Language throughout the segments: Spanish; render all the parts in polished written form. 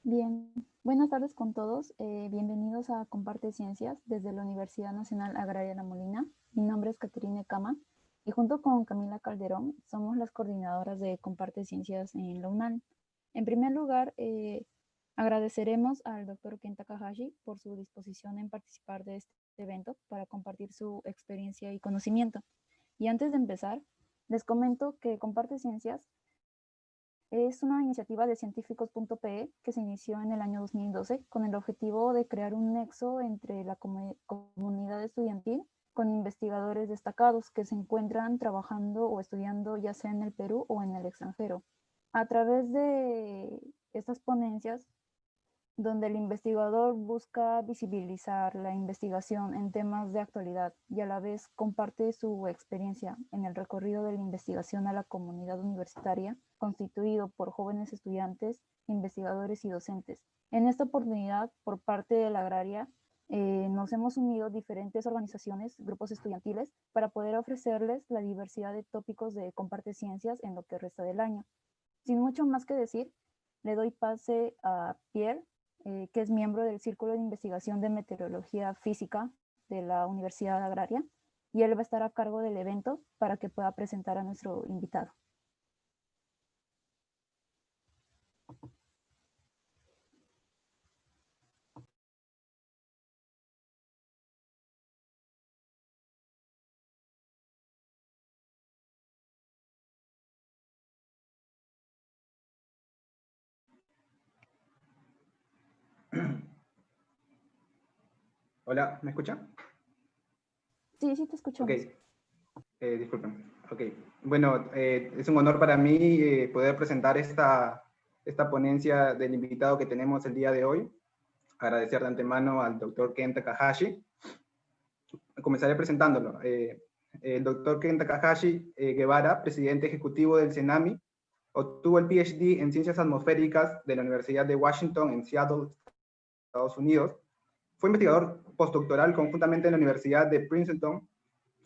Bien, buenas tardes con todos. Bienvenidos a Comparte Ciencias desde la Universidad Nacional Agraria La Molina. Mi nombre es Caterine Cama y junto con Camila Calderón somos las coordinadoras de Comparte Ciencias en la UNAM. En primer lugar, agradeceremos al doctor Ken Takahashi por su disposición en participar de este evento para compartir su experiencia y conocimiento. Y antes de empezar, les comento que Comparte Ciencias es una iniciativa de científicos.pe que se inició en el año 2012 con el objetivo de crear un nexo entre la comunidad estudiantil con investigadores destacados que se encuentran trabajando o estudiando ya sea en el Perú o en el extranjero. A través de estas ponencias, donde el investigador busca visibilizar la investigación en temas de actualidad y a la vez comparte su experiencia en el recorrido de la investigación a la comunidad universitaria, constituido por jóvenes estudiantes, investigadores y docentes. En esta oportunidad, por parte de la Agraria, nos hemos unido diferentes organizaciones, grupos estudiantiles, para poder ofrecerles la diversidad de tópicos de Comparte Ciencias en lo que resta del año. Sin mucho más que decir, le doy pase a Pierre, que es miembro del Círculo de Investigación de Meteorología Física de la Universidad Agraria, y él va a estar a cargo del evento para que pueda presentar a nuestro invitado. Hola, ¿me escucha? Sí, sí te Ok, escuchamos. disculpen. Ok, bueno, es un honor para mí poder presentar esta ponencia del invitado que tenemos el día de hoy. Agradecer de antemano al doctor Ken Takahashi. Comenzaré presentándolo. El doctor Ken Takahashi Guevara, presidente ejecutivo del CENAMI, obtuvo el PhD en Ciencias Atmosféricas de la Universidad de Washington en Seattle, Estados Unidos. Fue investigador postdoctoral conjuntamente en la Universidad de Princeton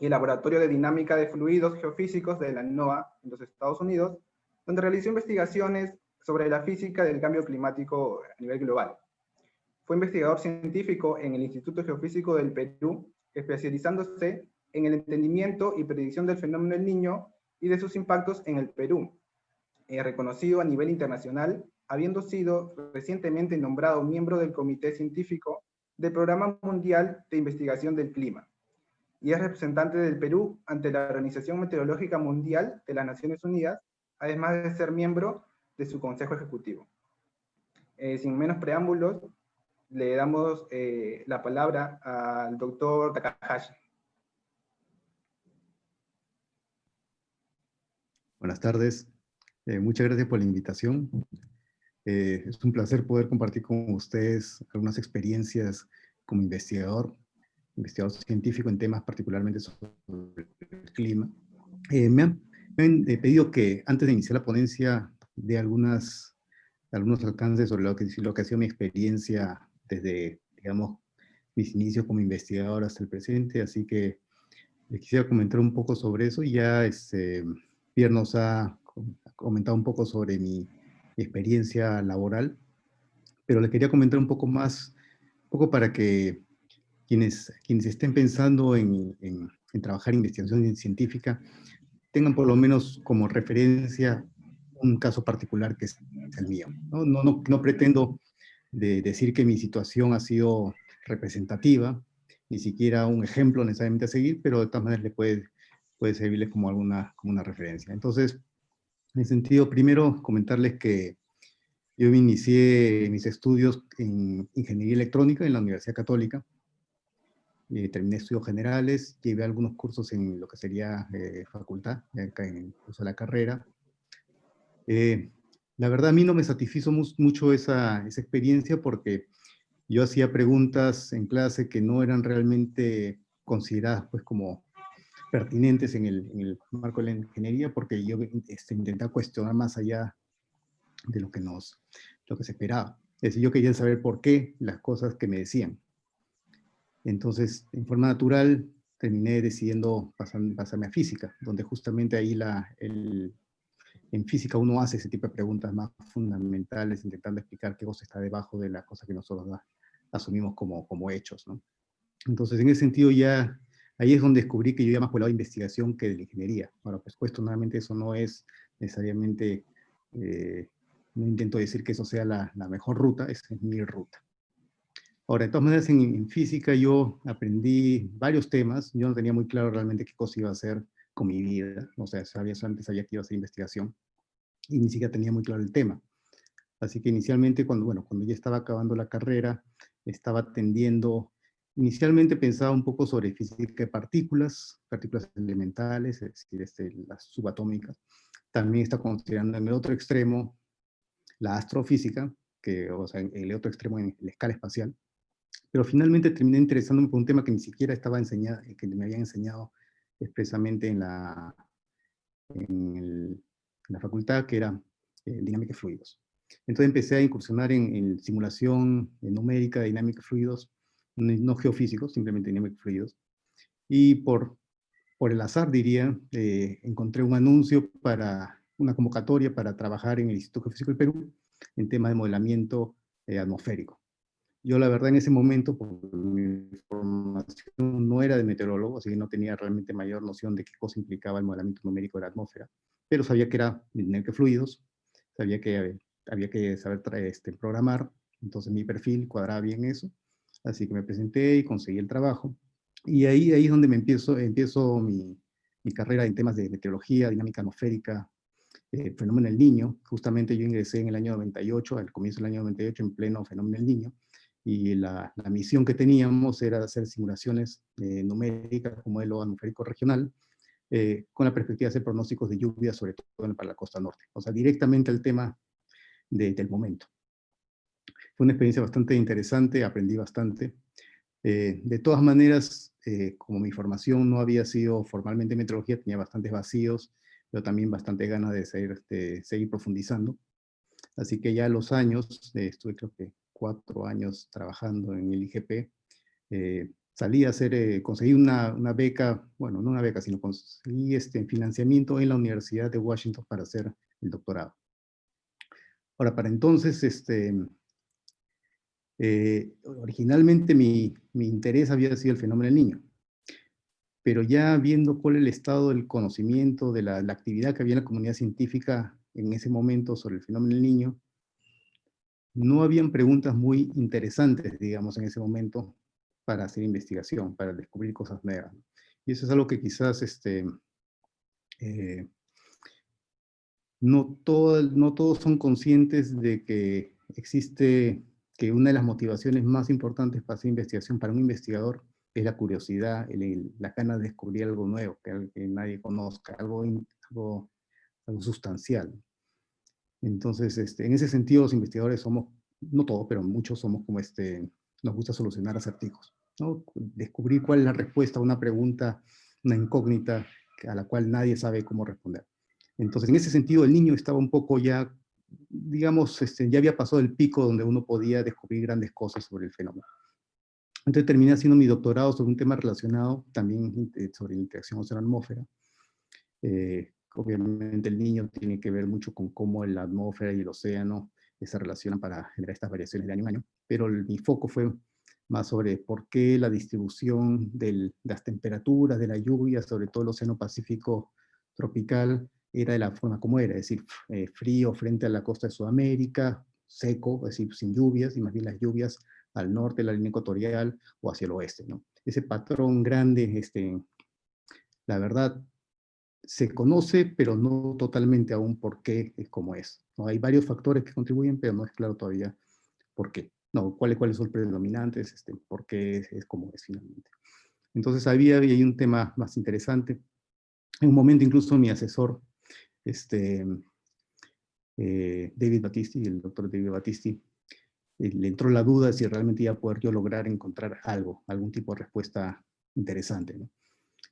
y el Laboratorio de Dinámica de Fluidos Geofísicos de la NOAA en los Estados Unidos, donde realizó investigaciones sobre la física del cambio climático a nivel global. Fue investigador científico en el Instituto Geofísico del Perú, especializándose en el entendimiento y predicción del fenómeno del Niño y de sus impactos en el Perú, reconocido a nivel internacional, habiendo sido recientemente nombrado miembro del Comité Científico del Programa Mundial de Investigación del Clima, y es representante del Perú ante la Organización Meteorológica Mundial de las Naciones Unidas, además de ser miembro de su Consejo Ejecutivo. Sin menos preámbulos, le damos la palabra al doctor Takahashi. Buenas tardes, muchas gracias por la invitación. Es un placer poder compartir con ustedes algunas experiencias como investigador científico en temas particularmente sobre el clima. Me han pedido que antes de iniciar la ponencia dé algunos alcances sobre lo que ha sido mi experiencia desde, digamos, mis inicios como investigador hasta el presente, así que les quisiera comentar un poco sobre eso. Ya Pierre nos ha comentado un poco sobre mi experiencia laboral, pero le quería comentar un poco más, un poco para que quienes estén pensando en trabajar en investigación científica tengan por lo menos como referencia un caso particular que es el mío. No pretendo decir que mi situación ha sido representativa, ni siquiera un ejemplo necesariamente a seguir, pero de todas maneras puede servirles como como una referencia. Entonces, en ese sentido, primero comentarles que yo me inicié mis estudios en ingeniería electrónica en la Universidad Católica. Terminé estudios generales, llevé algunos cursos en lo que sería facultad, acá en el curso de la carrera. La verdad a mí no me satisfizo mucho esa experiencia porque yo hacía preguntas en clase que no eran realmente consideradas pues como pertinentes en el marco de la ingeniería, porque yo intentaba cuestionar más allá de lo que se esperaba. Es decir, yo quería saber por qué las cosas que me decían. Entonces, en forma natural, terminé decidiendo pasarme a física, donde justamente ahí en física uno hace ese tipo de preguntas más fundamentales, intentando explicar qué cosa está debajo de la cosa que nosotros asumimos como hechos, ¿no? Entonces, en ese sentido ya, ahí es donde descubrí que yo ya más por el lado de investigación que de la ingeniería. Bueno, pues puesto nuevamente eso no es necesariamente, no intento decir que eso sea la mejor ruta, esa es mi ruta. Ahora, de todas maneras, en física yo aprendí varios temas. Yo no tenía muy claro realmente qué cosa iba a hacer con mi vida. O sea, antes sabía que iba a hacer investigación y ni siquiera tenía muy claro el tema. Así que inicialmente, cuando ya estaba acabando la carrera, estaba tendiendo, inicialmente pensaba un poco sobre física de partículas, partículas elementales, es decir, las subatómicas. También está considerando en el otro extremo la astrofísica, o sea, en el otro extremo en la escala espacial. Pero finalmente terminé interesándome por un tema que ni siquiera estaba enseñado, que me habían enseñado expresamente en la facultad, que era dinámica de fluidos. Entonces empecé a incursionar en simulación numérica de dinámica de fluidos, no geofísicos, simplemente dinámica de fluidos. Y por el azar, diría, encontré un anuncio para una convocatoria para trabajar en el Instituto Geofísico del Perú en tema de modelamiento atmosférico. Yo la verdad en ese momento, por mi formación, no era de meteorólogo, así que no tenía realmente mayor noción de qué cosa implicaba el modelamiento numérico de la atmósfera, pero sabía que era dinámica de fluidos, sabía que había que saber programar, entonces mi perfil cuadraba bien eso, así que me presenté y conseguí el trabajo. Y ahí es donde empiezo mi carrera en temas de meteorología, dinámica atmosférica, fenómeno del Niño. Justamente yo ingresé en el año 98, al comienzo del año 98, en pleno fenómeno del Niño, y la misión que teníamos era hacer simulaciones numéricas con modelo atmosférico regional, con la perspectiva de hacer pronósticos de lluvia, sobre todo para la costa norte, o sea, directamente al tema del momento. Fue una experiencia bastante interesante, aprendí bastante. De todas maneras, como mi formación no había sido formalmente meteorología, tenía bastantes vacíos, pero también bastante ganas de seguir profundizando. Así que ya a los años, estuve creo que 4 años trabajando en el IGP, salí a hacer, conseguí una beca, bueno, no una beca, sino conseguí financiamiento en la Universidad de Washington para hacer el doctorado. Ahora, para entonces, originalmente mi interés había sido el fenómeno del Niño, pero ya viendo cuál es el estado del conocimiento, de la actividad que había en la comunidad científica en ese momento sobre el fenómeno del Niño, no habían preguntas muy interesantes, digamos, en ese momento para hacer investigación, para descubrir cosas nuevas. Y eso es algo que quizás no todos son conscientes de que existe, que una de las motivaciones más importantes para hacer investigación para un investigador es la curiosidad, la ganas de descubrir algo nuevo, que nadie conozca, algo sustancial. Entonces, en ese sentido, los investigadores somos, no todos, pero muchos somos como nos gusta solucionar acertijos, ¿no? Descubrir cuál es la respuesta a una pregunta, una incógnita a la cual nadie sabe cómo responder. Entonces, en ese sentido, el niño estaba un poco ya, digamos, ya había pasado el pico donde uno podía descubrir grandes cosas sobre el fenómeno. Entonces terminé haciendo mi doctorado sobre un tema relacionado también sobre la interacción oceano-atmósfera. Obviamente el niño tiene que ver mucho con cómo la atmósfera y el océano se relacionan para generar estas variaciones de año en año, pero mi foco fue más sobre por qué la distribución de las temperaturas, de la lluvia, sobre todo el océano Pacífico tropical, era de la forma como era, es decir, frío frente a la costa de Sudamérica, seco, es decir, sin lluvias, y más bien las lluvias al norte de la línea ecuatorial o hacia el oeste, ¿no? Ese patrón grande, la verdad, se conoce, pero no totalmente aún por qué es como es, ¿no? Hay varios factores que contribuyen, pero no es claro todavía por qué. No, cuáles son los predominantes, por qué es como es finalmente. Entonces había ahí un tema más interesante. En un momento incluso mi asesor, David Battisti, el doctor David Battisti, le entró la duda de si realmente iba a poder yo lograr encontrar algún tipo de respuesta interesante, ¿no?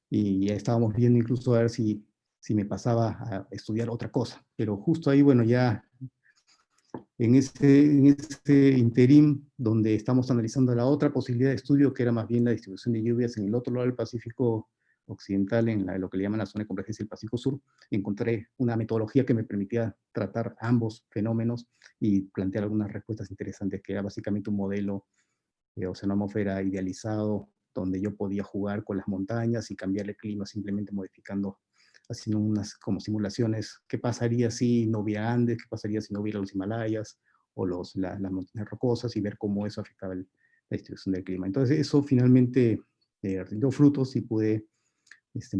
Y ya estábamos viendo incluso a ver si me pasaba a estudiar otra cosa. Pero justo ahí, bueno, ya en ese interín donde estamos analizando la otra posibilidad de estudio, que era más bien la distribución de lluvias en el otro lado del Pacífico occidental, en lo que le llaman la zona de convergencia del Pacífico Sur, encontré una metodología que me permitía tratar ambos fenómenos y plantear algunas respuestas interesantes, que era básicamente un modelo de oceanósfera idealizado, donde yo podía jugar con las montañas y cambiar el clima simplemente modificando, haciendo unas como simulaciones, qué pasaría si no hubiera Andes, qué pasaría si no hubiera los Himalayas o las montañas rocosas, y ver cómo eso afectaba la distribución del clima. Entonces eso finalmente rindió frutos y pude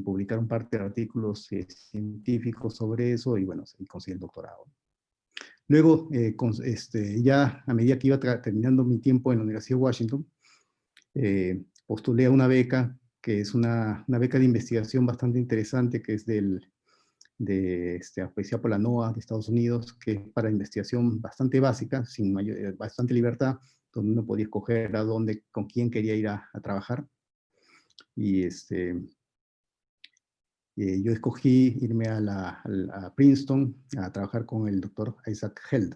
publicar un par de artículos científicos sobre eso, y bueno, y conseguí el doctorado. Luego, ya a medida que iba terminando mi tiempo en la Universidad de Washington, postulé a una beca, que es una beca de investigación bastante interesante, que es auspiciada por la NOAA de Estados Unidos, que es para investigación bastante básica, sin bastante libertad, donde uno podía escoger a dónde, con quién quería ir a trabajar. Y yo escogí irme a Princeton a trabajar con el doctor Isaac Held,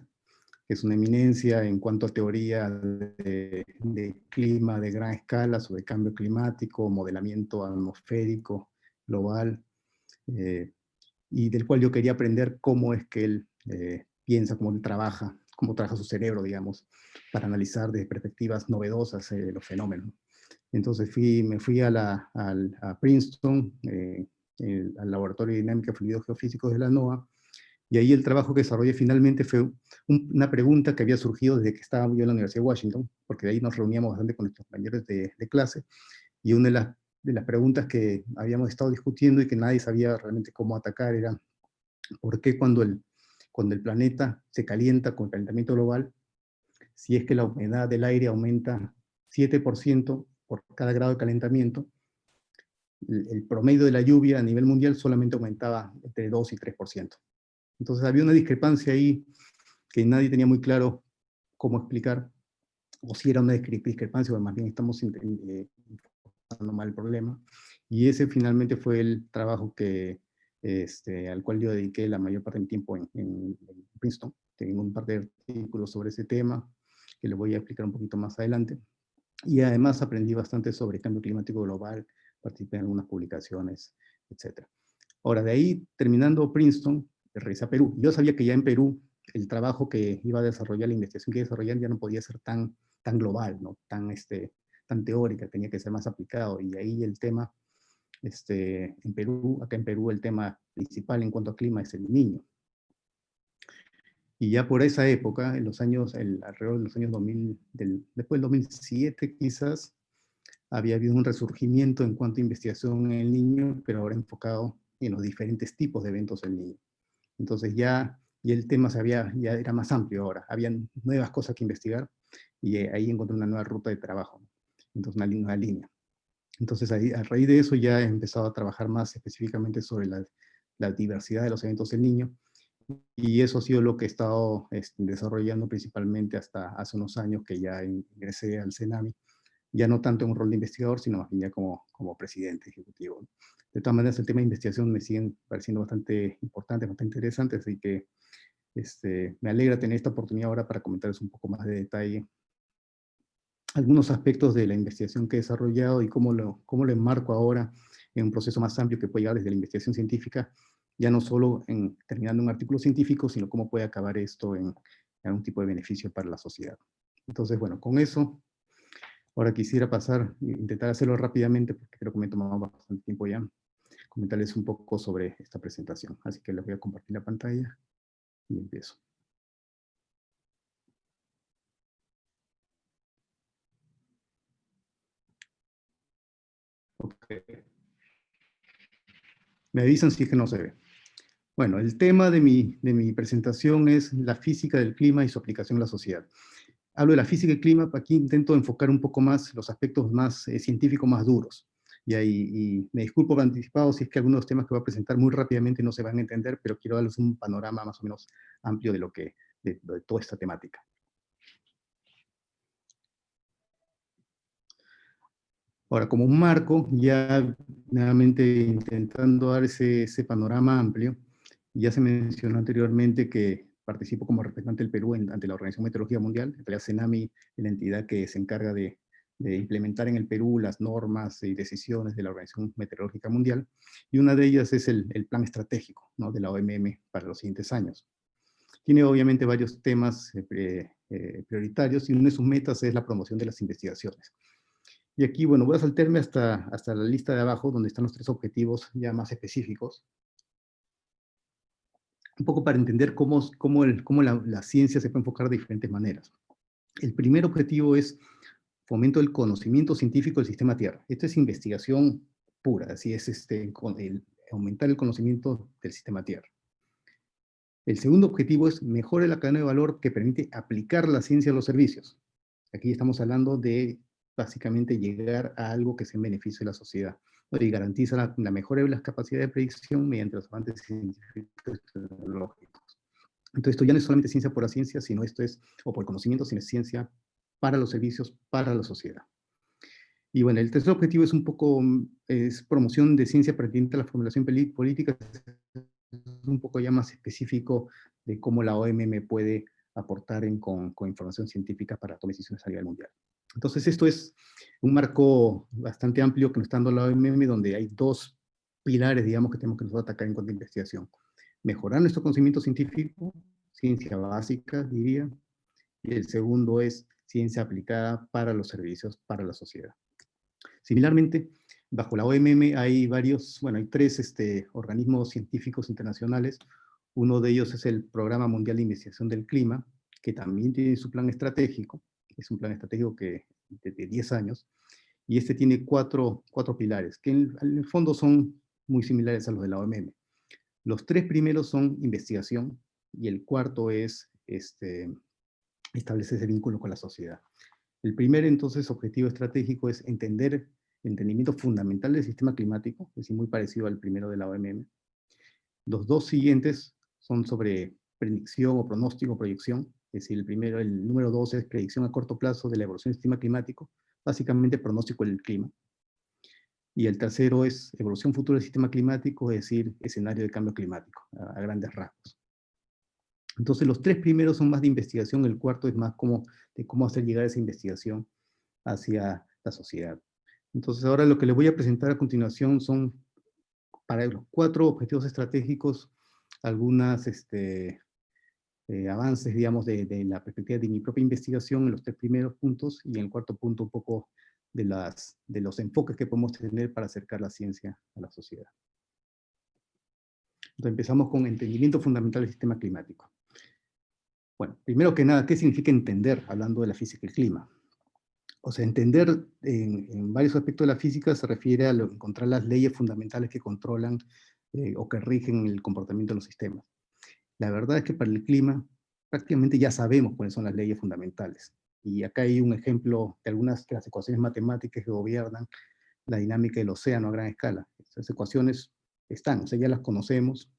que es una eminencia en cuanto a teoría de clima de gran escala, sobre cambio climático, modelamiento atmosférico global, y del cual yo quería aprender cómo es que él piensa, cómo trabaja su cerebro, digamos, para analizar desde perspectivas novedosas los fenómenos. Entonces me fui a Princeton, al Laboratorio de Dinámica de Fluidos Geofísicos de la NOAA, y ahí el trabajo que desarrollé finalmente fue una pregunta que había surgido desde que estaba yo en la Universidad de Washington, porque de ahí nos reuníamos bastante con nuestros compañeros de clase, y una de las preguntas que habíamos estado discutiendo y que nadie sabía realmente cómo atacar era por qué cuando el planeta se calienta con el calentamiento global, si es que la humedad del aire aumenta 7% por cada grado de calentamiento, el promedio de la lluvia a nivel mundial solamente aumentaba entre 2 y 3%. Entonces había una discrepancia ahí que nadie tenía muy claro cómo explicar, o si era una discrepancia, o más bien estamos enfocando mal el problema. Y ese finalmente fue el trabajo al cual yo dediqué la mayor parte de mi tiempo en Princeton. Tengo un par de artículos sobre ese tema, que les voy a explicar un poquito más adelante. Y además aprendí bastante sobre cambio climático global, participé en algunas publicaciones, etc. Ahora, de ahí, terminando Princeton, regresé a Perú. Yo sabía que ya en Perú el trabajo que iba a desarrollar, la investigación que iba a desarrollar, ya no podía ser tan global, ¿no? tan teórica, tenía que ser más aplicado. Y ahí el tema, acá en Perú, el tema principal en cuanto a clima es el Niño. Y ya por esa época, alrededor de los años 2000, después del 2007 quizás, había habido un resurgimiento en cuanto a investigación en el Niño, pero ahora enfocado en los diferentes tipos de eventos del Niño. Entonces ya el tema ya era más amplio ahora, habían nuevas cosas que investigar, y ahí encontré una nueva ruta de trabajo, entonces una nueva línea. Entonces ahí, a raíz de eso ya he empezado a trabajar más específicamente sobre la diversidad de los eventos del Niño, y eso ha sido lo que he estado desarrollando principalmente hasta hace unos años que ya ingresé al CENAMI, ya no tanto en un rol de investigador, sino más bien ya como presidente ejecutivo. De todas maneras, el tema de investigación me siguen pareciendo bastante importante, bastante interesante, así que me alegra tener esta oportunidad ahora para comentarles un poco más de detalle algunos aspectos de la investigación que he desarrollado y cómo lo enmarco ahora en un proceso más amplio que puede llegar desde la investigación científica, ya no solo terminando un artículo científico, sino cómo puede acabar esto en algún tipo de beneficio para la sociedad. Entonces, bueno, con eso, ahora quisiera intentar hacerlo rápidamente, porque creo que me he tomado bastante tiempo ya, comentarles un poco sobre esta presentación. Así que les voy a compartir la pantalla y empiezo. Okay. Me avisan si es que no se ve. Bueno, el tema de mi presentación es la física del clima y su aplicación a la sociedad. Hablo de la física del clima, aquí intento enfocar un poco más los aspectos más científicos, más duros. Y me disculpo por anticipado si es que algunos de los temas que voy a presentar muy rápidamente no se van a entender, pero quiero darles un panorama más o menos amplio de toda esta temática. Ahora, como un marco, ya nuevamente intentando dar ese panorama amplio, ya se mencionó anteriormente que participo como representante del Perú ante la Organización Meteorológica Mundial. En realidad, CENAMI es la entidad que se encarga de de implementar en el Perú las normas y decisiones de la Organización Meteorológica Mundial, y una de ellas es el plan estratégico, ¿no?, de la OMM para los siguientes años. Tiene obviamente varios temas prioritarios, y una de sus metas es la promoción de las investigaciones. Y aquí, bueno, voy a saltarme hasta la lista de abajo, donde están los 3 objetivos ya más específicos, un poco para entender cómo la ciencia se puede enfocar de diferentes maneras. El primer objetivo es fomento del conocimiento científico del sistema Tierra. Esto es investigación pura, así es aumentar el conocimiento del sistema Tierra. El segundo objetivo es mejorar la cadena de valor que permite aplicar la ciencia a los servicios. Aquí estamos hablando de básicamente llegar a algo que sea en beneficio de la sociedad, ¿no?, y garantiza la mejora de las capacidades de predicción mediante los avances científicos y tecnológicos. Entonces, esto ya no es solamente ciencia por la ciencia, sino esto es, o por conocimiento, sino es ciencia para los servicios, para la sociedad. Y bueno, el tercer objetivo es un poco, es promoción de ciencia pertinente a la formulación política, un poco ya más específico de cómo la OMM puede aportar con información científica para tomar decisiones a nivel mundial. Entonces, esto es un marco bastante amplio que nos está dando la OMM, donde hay 2 pilares, digamos, que tenemos que nosotros atacar en cuanto a investigación. Mejorar nuestro conocimiento científico, ciencia básica, diría, y el segundo es ciencia aplicada para los servicios, para la sociedad. Similarmente, bajo la OMM hay hay 3 organismos científicos internacionales. Uno de ellos es el Programa Mundial de Investigación del Clima, que también tiene su plan estratégico. Es un plan estratégico de 10 años, y este tiene 4 pilares, que en el fondo son muy similares a los de la OMM. Los 3 primeros son investigación, y el cuarto es establecer ese vínculo con la sociedad. El primer, entonces, objetivo estratégico es entendimiento fundamental del sistema climático, es decir, muy parecido al primero de la OMM. Los 2 siguientes son sobre predicción o pronóstico o proyección, es decir, el número 2 es predicción a corto plazo de la evolución del sistema climático, básicamente pronóstico del clima. Y el tercero es evolución futura del sistema climático, es decir, escenario de cambio climático, a grandes rasgos. Entonces, los 3 primeros son más de investigación, el cuarto es más de cómo hacer llegar esa investigación hacia la sociedad. Entonces, ahora lo que les voy a presentar a continuación son, para los 4 objetivos estratégicos, algunos avances, digamos, de la perspectiva de mi propia investigación en los 3 primeros puntos, y en el cuarto punto un poco de los enfoques que podemos tener para acercar la ciencia a la sociedad. Entonces, empezamos con entendimiento fundamental del sistema climático. Bueno, primero que nada, ¿qué significa entender, hablando de la física y el clima? O sea, entender en varios aspectos de la física se refiere a encontrar las leyes fundamentales que controlan o que rigen el comportamiento de los sistemas. La verdad es que para el clima prácticamente ya sabemos cuáles son las leyes fundamentales. Y acá hay un ejemplo de algunas de las ecuaciones matemáticas que gobiernan la dinámica del océano a gran escala. Esas ecuaciones están, o sea, ya las conocemos.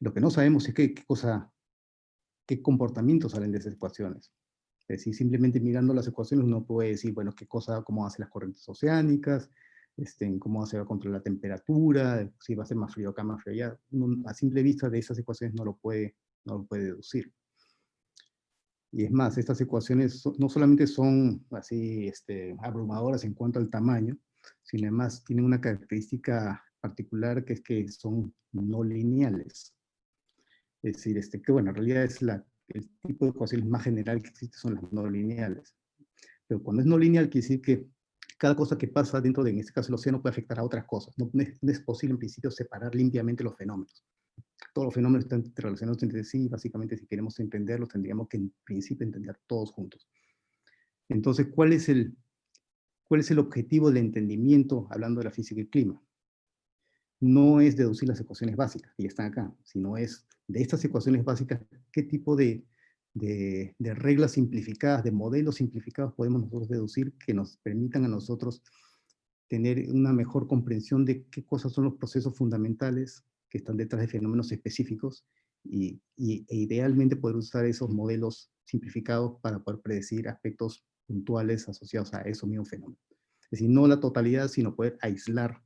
Lo que no sabemos es qué comportamientos salen de esas ecuaciones. Es decir, simplemente mirando las ecuaciones uno puede decir, bueno, cómo hacen las corrientes oceánicas, cómo se va a controlar la temperatura, si va a ser más frío acá, más frío allá. A simple vista de esas ecuaciones no lo puede deducir. Y es más, estas ecuaciones no solamente son así abrumadoras en cuanto al tamaño, sino además tienen una característica particular, que es que son no lineales. Es decir, que bueno, en realidad es el tipo de ecuaciones más general que existe son las no lineales. Pero cuando es no lineal, quiere decir que cada cosa que pasa dentro en este caso, el océano, puede afectar a otras cosas. No es posible, en principio, separar limpiamente los fenómenos. Todos los fenómenos están relacionados entre sí, y básicamente, si queremos entenderlos, tendríamos que, en principio, entender todos juntos. Entonces, ¿cuál es el objetivo del entendimiento, hablando de la física y el clima? No es deducir las ecuaciones básicas, que ya están acá, sino es, de estas ecuaciones básicas, qué tipo de reglas simplificadas, de modelos simplificados podemos nosotros deducir, que nos permitan a nosotros tener una mejor comprensión de qué cosas son los procesos fundamentales que están detrás de fenómenos específicos, e idealmente poder usar esos modelos simplificados para poder predecir aspectos puntuales asociados a esos mismos fenómenos. Es decir, no la totalidad, sino poder aislar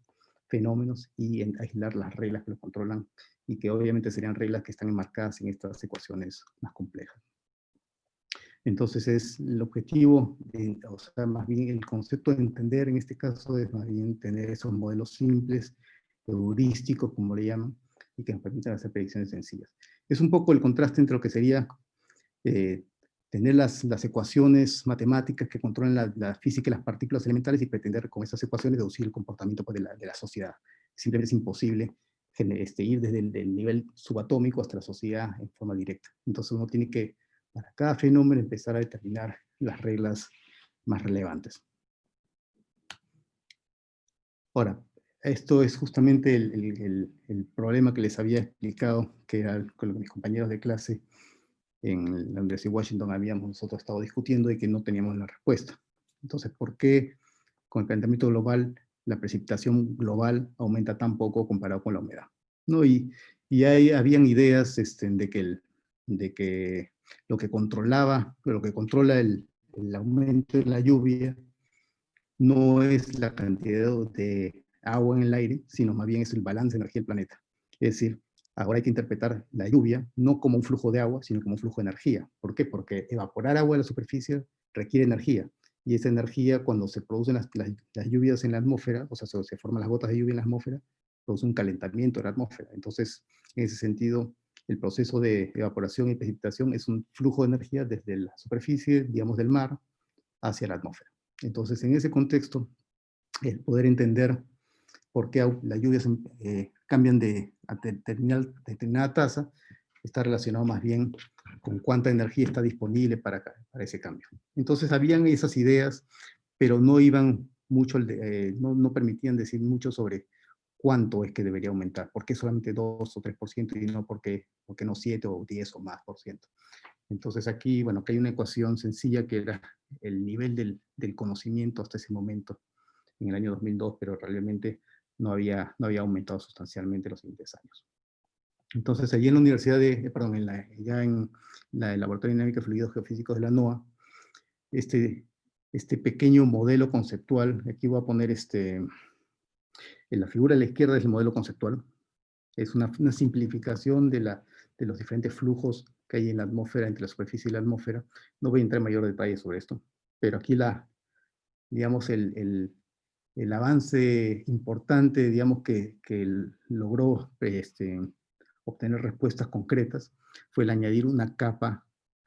fenómenos y aislar las reglas que los controlan, y que obviamente serían reglas que están enmarcadas en estas ecuaciones más complejas. Entonces es el objetivo, o sea, más bien el concepto de entender en este caso es más bien tener esos modelos simples, heurísticos, como le llaman, y que nos permitan hacer predicciones sencillas. Es un poco el contraste entre lo que sería tener las ecuaciones matemáticas que controlan la física y las partículas elementales y pretender con esas ecuaciones deducir el comportamiento pues, de la sociedad. Simplemente es imposible ir desde el nivel subatómico hasta la sociedad en forma directa. Entonces uno tiene que, para cada fenómeno, empezar a determinar las reglas más relevantes. Ahora, esto es justamente el problema que les había explicado, que era con mis compañeros de clase en la Universidad de Washington habíamos nosotros estado discutiendo y que no teníamos la respuesta. Entonces, ¿por qué con el calentamiento global la precipitación global aumenta tan poco comparado con la humedad? ¿No? Y habían ideas de que lo que controla el aumento de la lluvia no es la cantidad de agua en el aire, sino más bien es el balance de energía del planeta. Es decir, ahora hay que interpretar la lluvia no como un flujo de agua, sino como un flujo de energía. ¿Por qué? Porque evaporar agua de la superficie requiere energía. Y esa energía, cuando se producen las lluvias en la atmósfera, o sea, se forman las gotas de lluvia en la atmósfera, produce un calentamiento de la atmósfera. Entonces, en ese sentido, el proceso de evaporación y precipitación es un flujo de energía desde la superficie, digamos, del mar, hacia la atmósfera. Entonces, en ese contexto, el poder entender por qué las lluvias cambian a determinada tasa está relacionado más bien con cuánta energía está disponible para ese cambio. Entonces, habían esas ideas, pero no iban mucho, no permitían decir mucho sobre cuánto es que debería aumentar, por qué solamente 2 o 3% y no por qué no 7 o 10 o más por ciento. Entonces aquí, bueno, que hay una ecuación sencilla que era el nivel del conocimiento hasta ese momento, en el año 2002, pero realmente no había aumentado sustancialmente los siguientes años. Entonces allí en la universidad ya en el Laboratorio de Dinámica de Fluidos Geofísicos de la NOAA, este pequeño modelo conceptual, aquí voy a poner en la figura de la izquierda es el modelo conceptual, es una simplificación de los diferentes flujos que hay en la atmósfera, entre la superficie y la atmósfera. No voy a entrar en mayor detalle sobre esto, pero aquí digamos, el avance importante, digamos, que logró obtener respuestas concretas fue el añadir una capa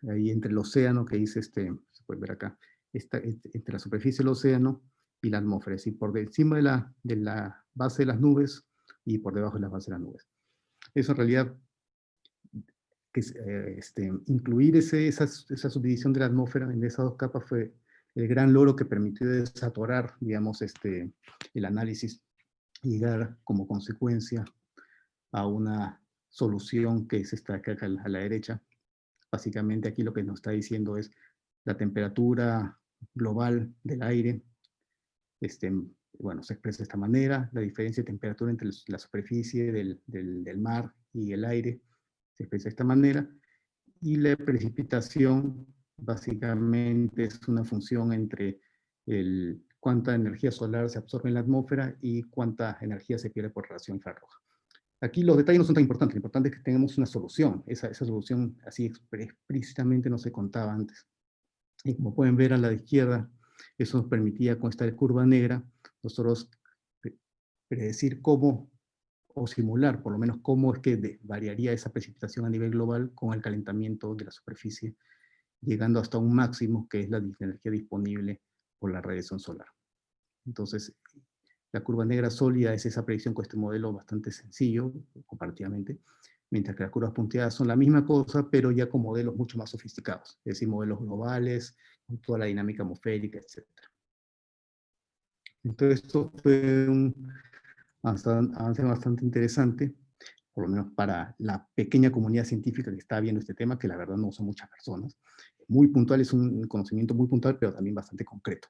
ahí entre el océano, que dice, se puede ver acá, entre la superficie del océano y la atmósfera, es decir, por encima de la base de las nubes y por debajo de la base de las nubes. Eso en realidad, incluir esa subdivisión de la atmósfera en esas dos capas fue el gran logro que permitió desatorar, digamos, el análisis y llegar como consecuencia a una solución que es esta acá a la derecha. Básicamente aquí lo que nos está diciendo es la temperatura global del aire, bueno, se expresa de esta manera, la diferencia de temperatura entre la superficie del mar y el aire se expresa de esta manera, y la precipitación básicamente es una función entre cuánta energía solar se absorbe en la atmósfera y cuánta energía se pierde por radiación infrarroja. Aquí los detalles no son tan importantes, lo importante es que tengamos una solución. Esa solución así explícitamente no se contaba antes. Y como pueden ver a la izquierda, eso nos permitía con esta curva negra, nosotros predecir cómo, o simular por lo menos cómo es que variaría esa precipitación a nivel global con el calentamiento de la superficie, llegando hasta un máximo que es la energía disponible por la radiación solar. Entonces, la curva negra sólida es esa predicción con este modelo bastante sencillo, comparativamente, mientras que las curvas punteadas son la misma cosa, pero ya con modelos mucho más sofisticados, es decir, modelos globales, con toda la dinámica atmosférica, etc. Entonces, esto fue un avance bastante interesante, por lo menos para la pequeña comunidad científica que está viendo este tema, que la verdad no son muchas personas. Muy puntual, es un conocimiento muy puntual, pero también bastante concreto.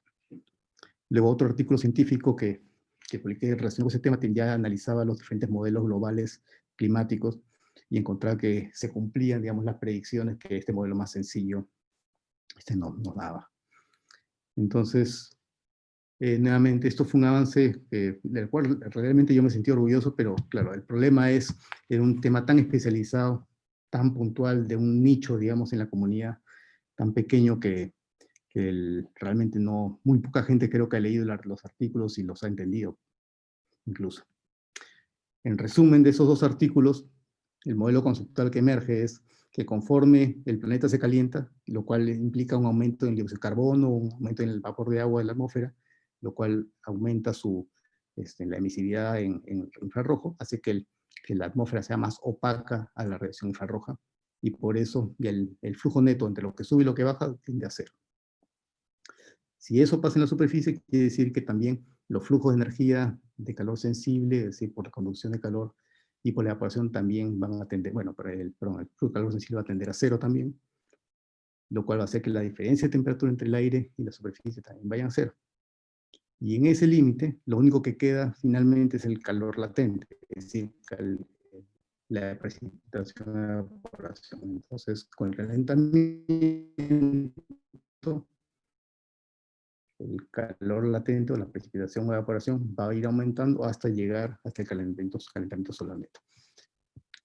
Luego otro artículo científico que publiqué relacionado con ese tema ya analizaba los diferentes modelos globales climáticos y encontraba que se cumplían, digamos, las predicciones que este modelo más sencillo nos daba. Entonces, nuevamente, esto fue un avance del cual realmente yo me sentí orgulloso, pero claro, el problema es en un tema tan especializado, tan puntual, de un nicho, digamos, en la comunidad, tan pequeño realmente muy poca gente creo que ha leído los artículos y los ha entendido, incluso. En resumen de esos dos artículos, el modelo conceptual que emerge es que conforme el planeta se calienta, lo cual implica un aumento en el dióxido de carbono, un aumento en el vapor de agua de la atmósfera, lo cual aumenta la emisividad en infrarrojo, hace que la atmósfera sea más opaca a la radiación infrarroja, y por eso el flujo neto entre lo que sube y lo que baja tiende a cero. Si eso pasa en la superficie, quiere decir que también los flujos de energía de calor sensible, es decir, por la conducción de calor y por la evaporación también van a tender, bueno, el flujo de calor sensible va a tender a cero también, lo cual va a hacer que la diferencia de temperatura entre el aire y la superficie también vayan a cero. Y en ese límite, lo único que queda finalmente es el calor latente, es decir, la precipitación de evaporación. Entonces, con el calentamiento, el calor latente o la precipitación o evaporación va a ir aumentando hasta llegar hasta el calentamiento solar neto.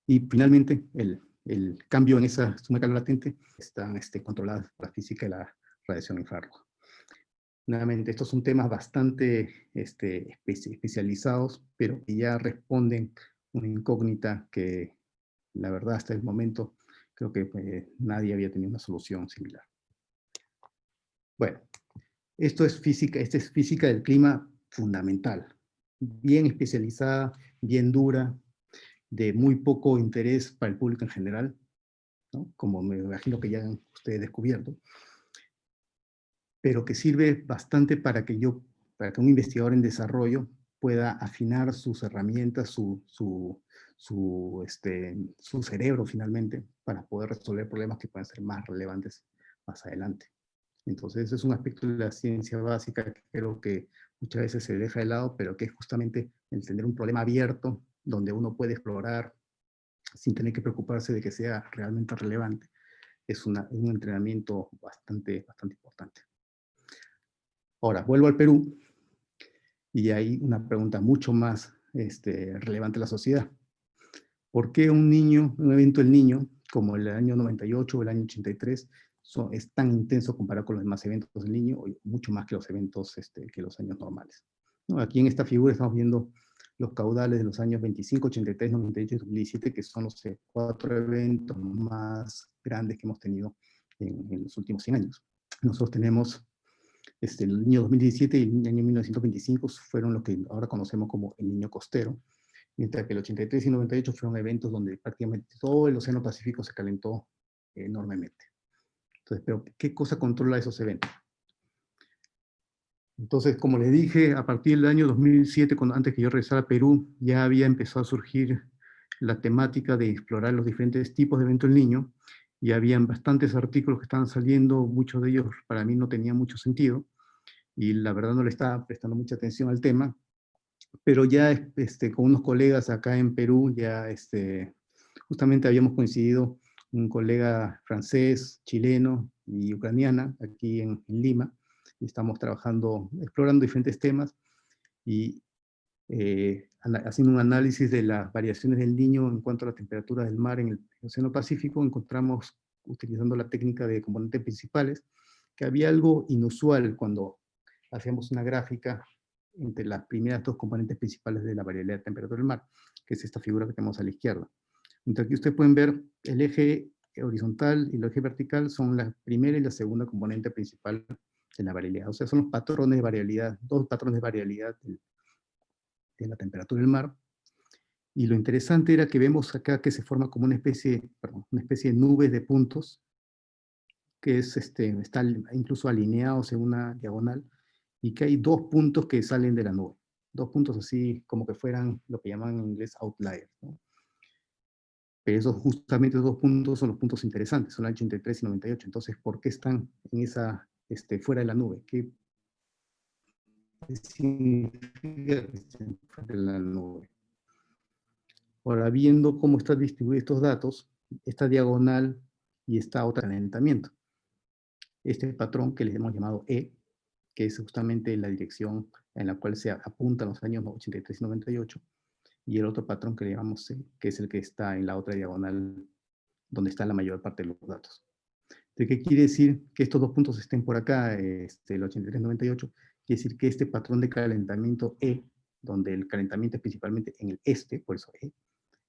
Y finalmente, el cambio en esa suma de calor latente está controlada por la física de la radiación infrarroja. Nuevamente, estos son temas bastante especializados, pero que ya responden una incógnita que, la verdad, hasta el momento, creo que nadie había tenido una solución similar. Bueno, esta es física del clima fundamental, bien especializada, bien dura, de muy poco interés para el público en general, ¿no? Como me imagino que ya han ustedes descubierto, pero que sirve bastante para que un investigador en desarrollo pueda afinar sus herramientas, su cerebro finalmente, para poder resolver problemas que puedan ser más relevantes más adelante. Entonces, ese es un aspecto de la ciencia básica que creo que muchas veces se deja de lado, pero que es justamente el tener un problema abierto, donde uno puede explorar sin tener que preocuparse de que sea realmente relevante. Es un entrenamiento bastante importante. Ahora, vuelvo al Perú, y hay una pregunta mucho más relevante a la sociedad. ¿Por qué un evento del Niño, como el año 98 o el año 83, es tan intenso comparado con los demás eventos del Niño, o mucho más que los eventos que los años normales? ¿No? Aquí en esta figura estamos viendo los caudales de los años 25, 83, 98 y 2017, que son los 4 eventos más grandes que hemos tenido en los últimos 100 años. Nosotros tenemos el año 2017 y el año 1925 fueron lo que ahora conocemos como el Niño Costero, mientras que el 83 y 98 fueron eventos donde prácticamente todo el Océano Pacífico se calentó enormemente. Entonces, pero ¿qué cosa controla esos eventos? Entonces, como les dije, a partir del año 2007, antes que yo regresara a Perú, ya había empezado a surgir la temática de explorar los diferentes tipos de eventos del Niño, y habían bastantes artículos que estaban saliendo, muchos de ellos para mí no tenían mucho sentido, y la verdad no le estaba prestando mucha atención al tema, pero ya con unos colegas acá en Perú, ya justamente habíamos coincidido, un colega francés, chileno y ucraniana, aquí en Lima, y estamos trabajando, explorando diferentes temas, y haciendo un análisis de las variaciones del Niño en cuanto a la temperatura del mar en el Océano Pacífico, encontramos, utilizando la técnica de componentes principales, que había algo inusual cuando hacíamos una gráfica entre las primeras dos componentes principales de la variabilidad de temperatura del mar, que es esta figura que tenemos a la izquierda. Entonces aquí ustedes pueden ver el eje horizontal y el eje vertical son la primera y la segunda componente principal de la variabilidad. O sea, son los patrones de variabilidad, dos patrones de variabilidad de la temperatura del mar. Y lo interesante era que vemos acá que se forma como una especie de nubes de puntos, que están incluso alineados en una diagonal, y que hay dos puntos que salen de la nube. Dos puntos así como que fueran lo que llaman en inglés outliers, ¿no? Pero justamente esos dos puntos son los puntos interesantes, son el 83 y 98. Entonces, ¿por qué están fuera de la nube? ¿Qué significa que estén fuera de la nube? Ahora, viendo cómo están distribuidos estos datos, esta diagonal y esta otra calentamiento. Este patrón que les hemos llamado E, que es justamente la dirección en la cual se apuntan los años 83 y 98, y el otro patrón que le llamamos C, que es el que está en la otra diagonal, donde está la mayor parte de los datos. ¿De qué quiere decir que estos dos puntos estén por acá, el 83-98? Quiere decir que este patrón de calentamiento E, donde el calentamiento es principalmente en el este, por eso E,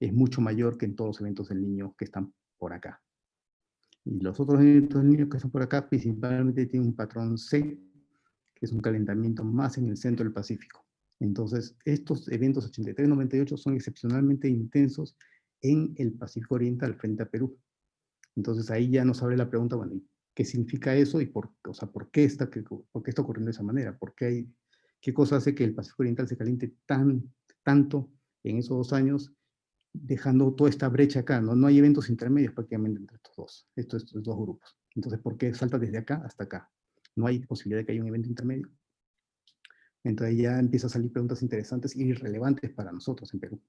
es mucho mayor que en todos los eventos del Niño que están por acá. Y los otros eventos del Niño que están por acá principalmente tienen un patrón C, que es un calentamiento más en el centro del Pacífico. Entonces, estos eventos 83-98 son excepcionalmente intensos en el Pacífico Oriental frente a Perú. Entonces ahí ya nos abre la pregunta, bueno, ¿qué significa eso? Y ¿por qué está ocurriendo de esa manera? ¿Qué cosa hace que el Pacífico Oriental se caliente tanto en esos 2 años, dejando toda esta brecha acá? No hay eventos intermedios prácticamente entre estos dos grupos. Entonces, ¿por qué salta desde acá hasta acá? No hay posibilidad de que haya un evento intermedio. Entonces ya empiezan a salir preguntas interesantes y relevantes para nosotros en Perú.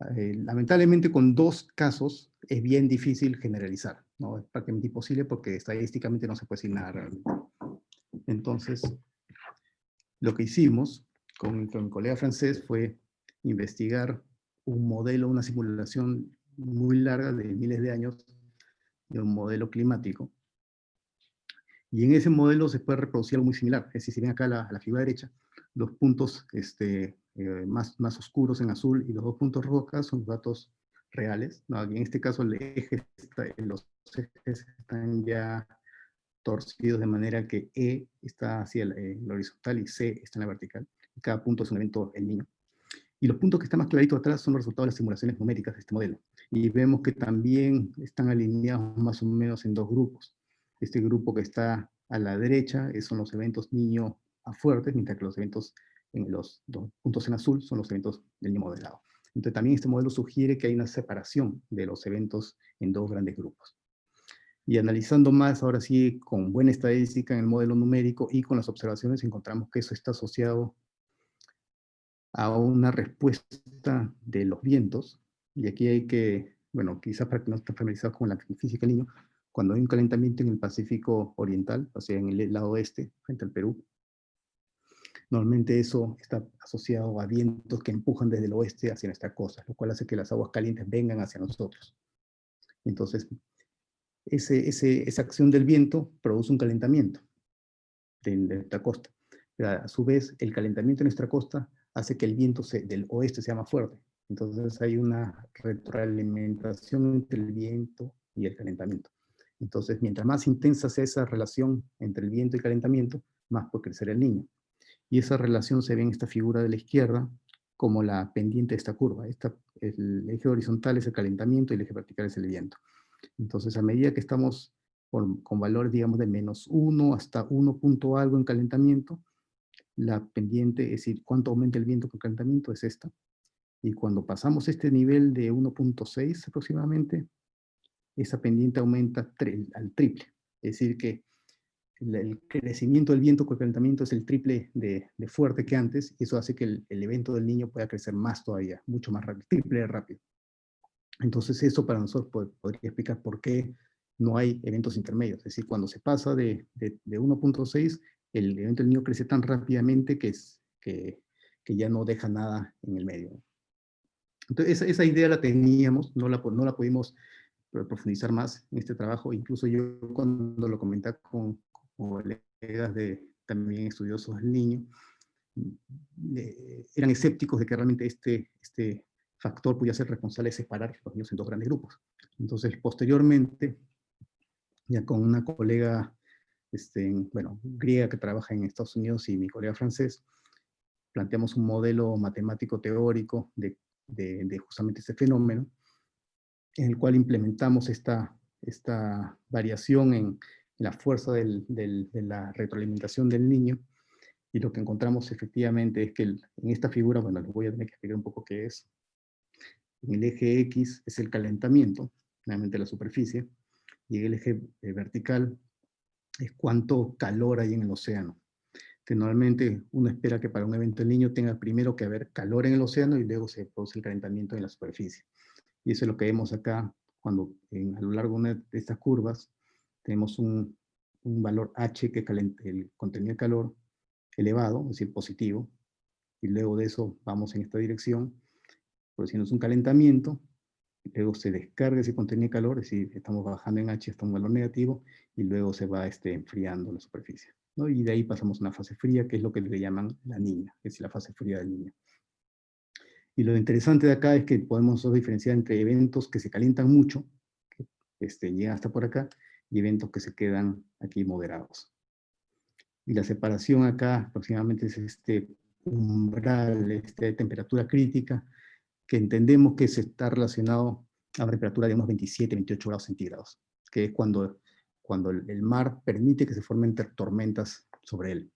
Lamentablemente con 2 casos es bien difícil generalizar, ¿no? Es prácticamente imposible porque estadísticamente no se puede decir nada realmente. Entonces, lo que hicimos con mi colega francés fue investigar un modelo, una simulación muy larga de miles de años de un modelo climático. Y en ese modelo se puede reproducir algo muy similar. Es decir, si ven acá a la figura derecha, los puntos más oscuros en azul y los 2 puntos rojos acá son los datos reales, ¿no? Y en este caso los ejes están ya torcidos de manera que E está hacia la horizontal y C está en la vertical. Y cada punto es un evento El Niño. Y los puntos que están más claritos atrás son los resultados de las simulaciones numéricas de este modelo. Y vemos que también están alineados más o menos en 2 grupos. Este grupo que está a la derecha son los eventos Niño a fuertes, mientras que los eventos en los 2 puntos en azul son los eventos del Niño moderado. Entonces también este modelo sugiere que hay una separación de los eventos en 2 grandes grupos. Y analizando más, ahora sí, con buena estadística en el modelo numérico y con las observaciones, encontramos que eso está asociado a una respuesta de los vientos. Y aquí hay que, bueno, quizás para que no estén familiarizados con la física del Niño, cuando hay un calentamiento en el Pacífico Oriental, o sea, en el lado oeste, frente al Perú, normalmente eso está asociado a vientos que empujan desde el oeste hacia nuestra costa, lo cual hace que las aguas calientes vengan hacia nosotros. Entonces, esa acción del viento produce un calentamiento de nuestra costa. Pero a su vez, el calentamiento de nuestra costa hace que el viento del oeste sea más fuerte. Entonces hay una retroalimentación entre el viento y el calentamiento. Entonces, mientras más intensa sea esa relación entre el viento y el calentamiento, más puede crecer el Niño. Y esa relación se ve en esta figura de la izquierda como la pendiente de esta curva. El eje horizontal es el calentamiento y el eje vertical es el viento. Entonces, a medida que estamos con valores, digamos, de -1 hasta 1 punto algo en calentamiento, la pendiente, es decir, cuánto aumenta el viento con calentamiento, es esta. Y cuando pasamos este nivel de 1.6 aproximadamente, esa pendiente aumenta al triple. Es decir, que el crecimiento del viento con calentamiento es el triple de fuerte que antes, y eso hace que el evento del Niño pueda crecer más todavía, mucho más rápido, triple de rápido. Entonces eso para nosotros podría explicar por qué no hay eventos intermedios. Es decir, cuando se pasa de 1.6, el evento del Niño crece tan rápidamente que ya no deja nada en el medio. Entonces esa idea la teníamos, no la pudimos profundizar más en este trabajo. Incluso yo cuando lo comenté con colegas también estudiosos del Niño, eran escépticos de que realmente este factor podía ser responsable de separar los niños en 2 grandes grupos. Entonces, posteriormente, ya con una colega griega que trabaja en Estados Unidos y mi colega francés, planteamos un modelo matemático teórico de justamente este fenómeno, en el cual implementamos esta variación en la fuerza de la retroalimentación del Niño. Y lo que encontramos efectivamente es que en esta figura, bueno, les voy a tener que explicar un poco qué es. En el eje X es el calentamiento, realmente la superficie, y el eje vertical es cuánto calor hay en el océano. Que normalmente uno espera que para un evento del Niño tenga primero que haber calor en el océano y luego se produce el calentamiento en la superficie. Y eso es lo que vemos acá cuando a lo largo de estas curvas tenemos un valor H que el contenido de calor elevado, es decir, positivo, y luego de eso vamos en esta dirección, produciendo un calentamiento, luego se descarga ese contenido de calor, es decir, estamos bajando en H hasta un valor negativo, y luego se va enfriando la superficie, ¿no? Y de ahí pasamos a una fase fría, que es lo que le llaman la niña, que es la fase fría del niño. Y lo interesante de acá es que podemos nosotros diferenciar entre eventos que se calientan mucho, que llegan hasta por acá, y eventos que se quedan aquí moderados. Y la separación acá aproximadamente es este umbral, de temperatura crítica, que entendemos que se está relacionado a una temperatura de unos 27, 28 grados centígrados, que es cuando el mar permite que se formen tormentas sobre él,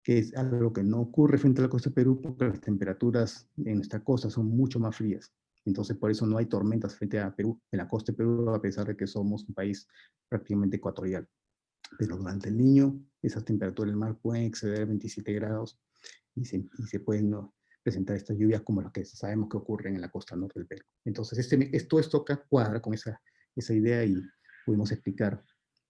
que es algo que no ocurre frente a la costa de Perú, porque las temperaturas en nuestra costa son mucho más frías. Entonces, por eso no hay tormentas frente a Perú, en la costa de Perú, a pesar de que somos un país prácticamente ecuatorial. Pero durante el Niño, esas temperaturas del mar pueden exceder 27 grados y se pueden, ¿no?, presentar estas lluvias como las que sabemos que ocurren en la costa norte del Perú. Entonces, esto acá cuadra con esa idea, y pudimos explicar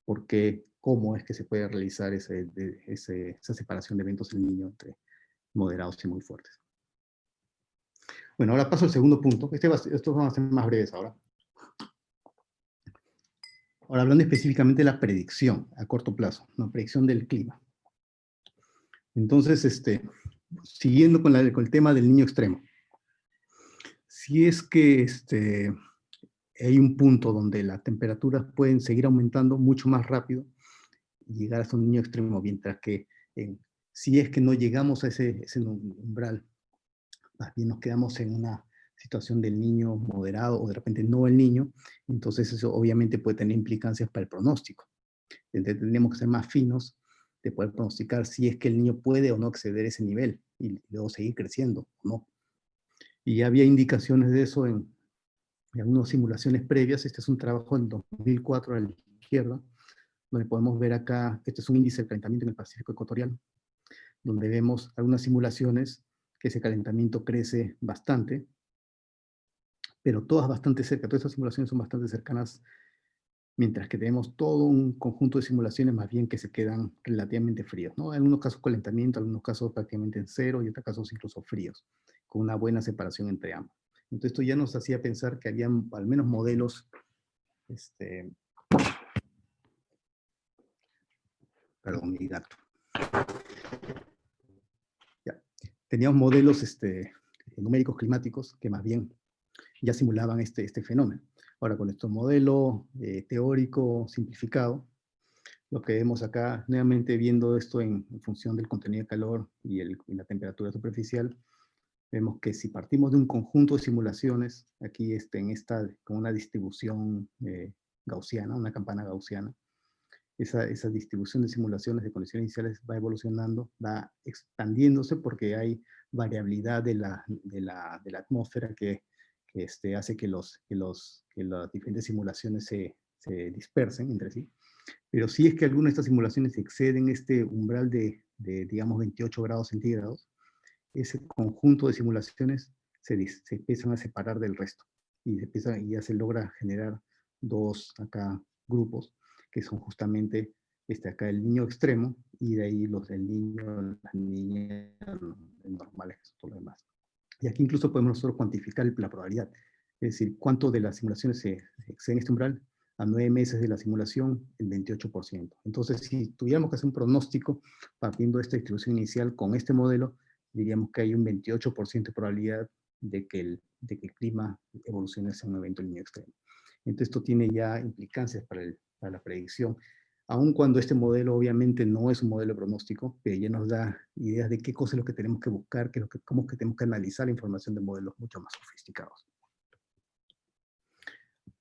por qué, cómo es que se puede realizar esa separación de eventos del Niño entre moderados y muy fuertes. Bueno, ahora paso al segundo punto. Estos van a ser más breves ahora. Ahora, hablando específicamente de la predicción a corto plazo, la predicción del clima. Entonces, siguiendo con el tema del Niño extremo. Si es que hay un punto donde las temperaturas pueden seguir aumentando mucho más rápido y llegar hasta un Niño extremo, mientras que si es que no llegamos a ese umbral, más bien nos quedamos en una situación del Niño moderado o de repente no el Niño, entonces eso obviamente puede tener implicancias para el pronóstico. Entonces tenemos que ser más finos de poder pronosticar si es que el niño puede o no exceder ese nivel y luego seguir creciendo o no. Y ya había indicaciones de eso en algunas simulaciones previas. Este es un trabajo en 2004 a la izquierda, donde podemos ver acá, este es un índice de calentamiento en el Pacífico ecuatoriano, donde vemos algunas simulaciones que ese calentamiento crece bastante, pero todas bastante cerca, todas estas simulaciones son bastante cercanas, mientras que tenemos todo un conjunto de simulaciones más bien que se quedan relativamente fríos, ¿no? En algunos casos calentamiento, en algunos casos prácticamente en cero, y en otros casos incluso fríos, con una buena separación entre ambos. Entonces esto ya nos hacía pensar que habían al menos modelos, perdón, mi gato. Ya. Teníamos modelos numéricos climáticos que más bien ya simulaban este fenómeno. Ahora, con este modelo teórico simplificado, lo que vemos acá, nuevamente viendo esto en función del contenido de calor y la temperatura superficial, vemos que si partimos de un conjunto de simulaciones, aquí con una distribución gaussiana, una campana gaussiana, esa distribución de simulaciones de condiciones iniciales va evolucionando, va expandiéndose porque hay variabilidad de la atmósfera que hace que las diferentes simulaciones se dispersen entre sí. Pero si es que alguna de estas simulaciones exceden este umbral de digamos, 28 grados centígrados, ese conjunto de simulaciones se empiezan a separar del resto. Y ya se logra generar dos acá grupos, que son justamente acá el niño extremo, y de ahí los del niño, las niñas normales, que son todo lo demás. Y aquí incluso podemos nosotros cuantificar la probabilidad. Es decir, cuánto de las simulaciones se exceden este umbral. A 9 meses de la simulación, el 28%. Entonces, si tuviéramos que hacer un pronóstico partiendo de esta distribución inicial con este modelo, diríamos que hay un 28% de probabilidad de que el clima evolucione hacia un evento lineal extremo. Entonces, esto tiene ya implicancias para la predicción, aun cuando este modelo obviamente no es un modelo de pronóstico, pero ya nos da ideas de qué cosas es lo que tenemos que buscar, cómo es que tenemos que analizar la información de modelos mucho más sofisticados.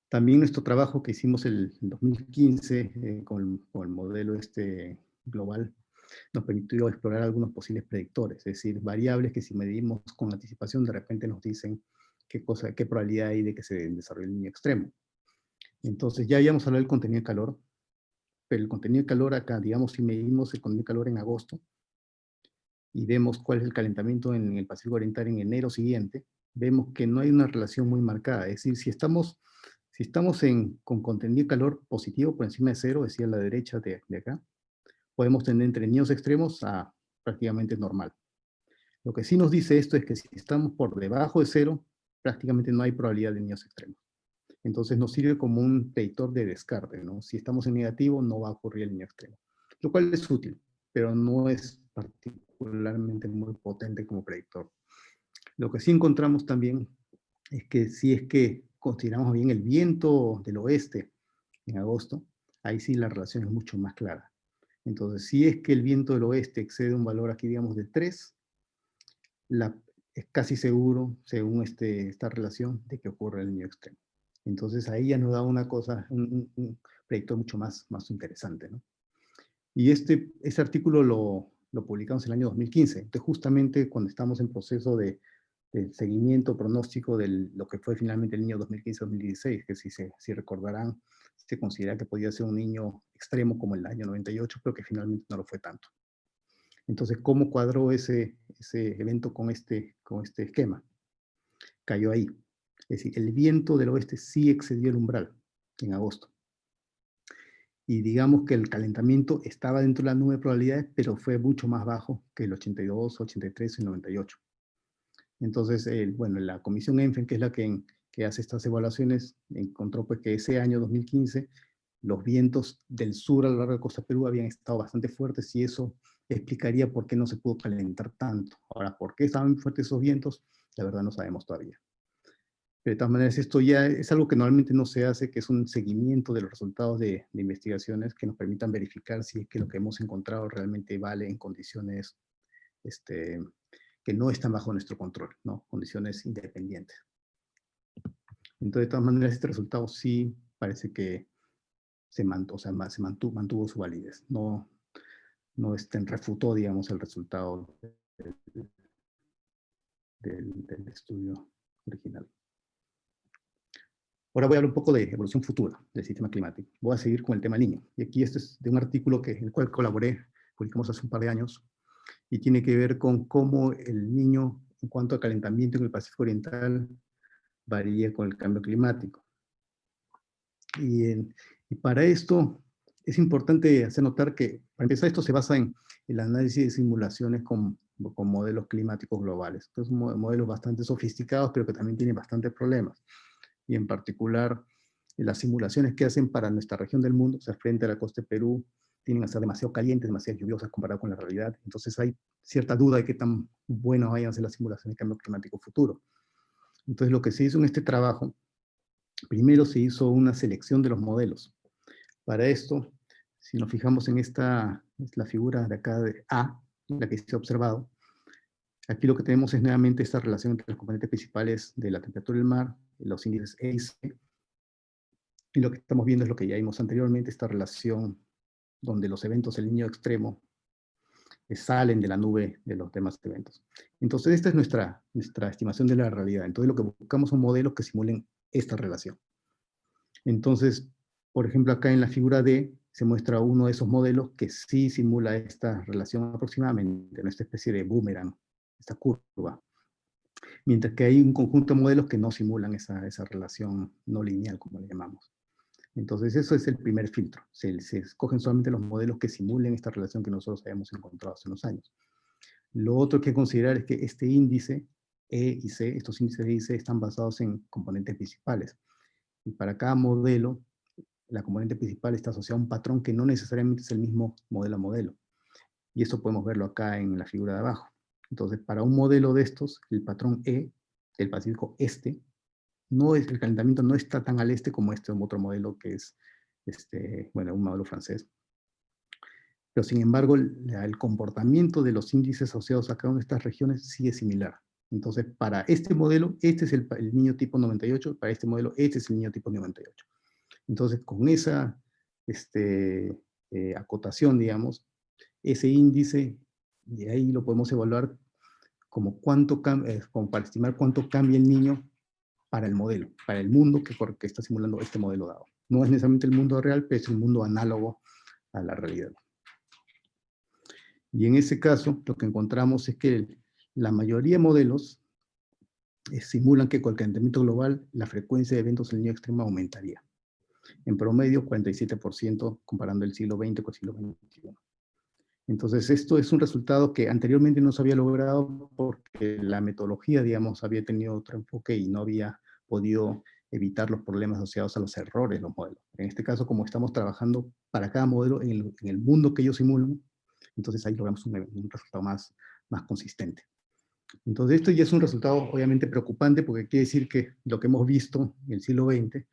También nuestro trabajo que hicimos en 2015 con el modelo global nos permitió explorar algunos posibles predictores, es decir, variables que si medimos con anticipación de repente nos dicen qué probabilidad hay de que se desarrolle el niño extremo. Entonces ya habíamos hablado del contenido de calor, pero el contenido de calor acá, digamos, si medimos el contenido de calor en agosto y vemos cuál es el calentamiento en el Pacífico Oriental en enero siguiente, vemos que no hay una relación muy marcada. Es decir, si estamos con contenido de calor positivo por encima de cero, es decir, a la derecha de acá, podemos tener entre niños extremos a prácticamente normal. Lo que sí nos dice esto es que si estamos por debajo de cero, prácticamente no hay probabilidad de niños extremos. Entonces nos sirve como un predictor de descarte, ¿no? Si estamos en negativo, no va a ocurrir el niño extremo. Lo cual es útil, pero no es particularmente muy potente como predictor. Lo que sí encontramos también es que si es que consideramos bien el viento del oeste en agosto, ahí sí la relación es mucho más clara. Entonces, si es que el viento del oeste excede un valor aquí, digamos, de 3, es casi seguro, según esta relación, de que ocurre el niño extremo. Entonces, ahí ya nos da una cosa, un predictor mucho más interesante, ¿no? Y ese artículo lo publicamos en el año 2015. Entonces, justamente cuando estamos en proceso de seguimiento, pronóstico de lo que fue finalmente el niño 2015-2016, que si recordarán, se considera que podía ser un niño extremo como el año 98, pero que finalmente no lo fue tanto. Entonces, ¿cómo cuadró ese evento con este esquema? Cayó ahí. Es decir, el viento del oeste sí excedió el umbral en agosto. Y digamos que el calentamiento estaba dentro de la nube de probabilidades, pero fue mucho más bajo que el 82, 83 y 98. Entonces, bueno, la comisión ENFEN, que es la que hace estas evaluaciones, encontró pues, que ese año 2015 los vientos del sur a lo largo de Costa Perú habían estado bastante fuertes y eso explicaría por qué no se pudo calentar tanto. Ahora, ¿por qué estaban fuertes esos vientos? La verdad no sabemos todavía. Pero de todas maneras, esto ya es algo que normalmente no se hace, que es un seguimiento de los resultados de investigaciones que nos permitan verificar si es que lo que hemos encontrado realmente vale en condiciones que no están bajo nuestro control, ¿no? Condiciones independientes. Entonces, de todas maneras, este resultado sí parece que mantuvo su validez. No refutó, digamos, el resultado del estudio original. Ahora voy a hablar un poco de evolución futura del sistema climático. Voy a seguir con el tema niño. Y aquí este es de un artículo en el cual colaboré, publicamos hace un par de años, y tiene que ver con cómo el niño, en cuanto a calentamiento en el Pacífico Oriental, varía con el cambio climático. Y para esto es importante hacer notar que, para empezar, esto se basa en el análisis de simulaciones con modelos climáticos globales. Entonces, modelos bastante sofisticados, pero que también tienen bastantes problemas. Y en particular, las simulaciones que hacen para nuestra región del mundo, o sea, frente a la costa de Perú, tienen a ser demasiado calientes, demasiado lluviosas comparado con la realidad. Entonces hay cierta duda de qué tan buenas vayan a ser las simulaciones de cambio climático futuro. Entonces lo que se hizo en este trabajo, primero se hizo una selección de los modelos. Para esto, si nos fijamos en es la figura de acá de A, la que se ha observado, aquí lo que tenemos es nuevamente esta relación entre los componentes principales de la temperatura del mar, los índices E y C, y lo que estamos viendo es lo que ya vimos anteriormente, esta relación donde los eventos del niño extremo salen de la nube de los demás eventos. Entonces, esta es nuestra estimación de la realidad. Entonces, lo que buscamos son modelos que simulen esta relación. Entonces, por ejemplo, acá en la figura D se muestra uno de esos modelos que sí simula esta relación aproximadamente, en esta especie de boomerang, esta curva. Mientras que hay un conjunto de modelos que no simulan esa relación no lineal, como le llamamos. Entonces, eso es el primer filtro. Se escogen solamente los modelos que simulen esta relación que nosotros habíamos encontrado hace unos años. Lo otro que considerar es que este índice E y C, estos índices E y C están basados en componentes principales. Y para cada modelo, la componente principal está asociada a un patrón que no necesariamente es el mismo modelo a modelo. Y eso podemos verlo acá en la figura de abajo. Entonces, para un modelo de estos, el patrón E, del Pacífico Este, el calentamiento no está tan al este como otro modelo que es, un modelo francés. Pero sin embargo, el comportamiento de los índices asociados a cada una de estas regiones sí es similar. Entonces, para este modelo, este es el niño tipo 98, para este modelo, este es el niño tipo 98. Entonces, con esa acotación, digamos, ese índice, y ahí lo podemos evaluar como para estimar cuánto cambia el niño para el modelo, para el mundo que está simulando este modelo dado. No es necesariamente el mundo real, pero es el mundo análogo a la realidad. Y en ese caso, lo que encontramos es que la mayoría de modelos simulan que con el calentamiento global, la frecuencia de eventos del niño extremo aumentaría. En promedio, 47% comparando el siglo XX con el siglo XXI. Entonces, esto es un resultado que anteriormente no se había logrado porque la metodología, digamos, había tenido otro enfoque y no había podido evitar los problemas asociados a los errores de los modelos. En este caso, como estamos trabajando para cada modelo en el mundo que ellos simulan, entonces ahí logramos un resultado más consistente. Entonces, esto ya es un resultado obviamente preocupante porque quiere decir que lo que hemos visto en el siglo XX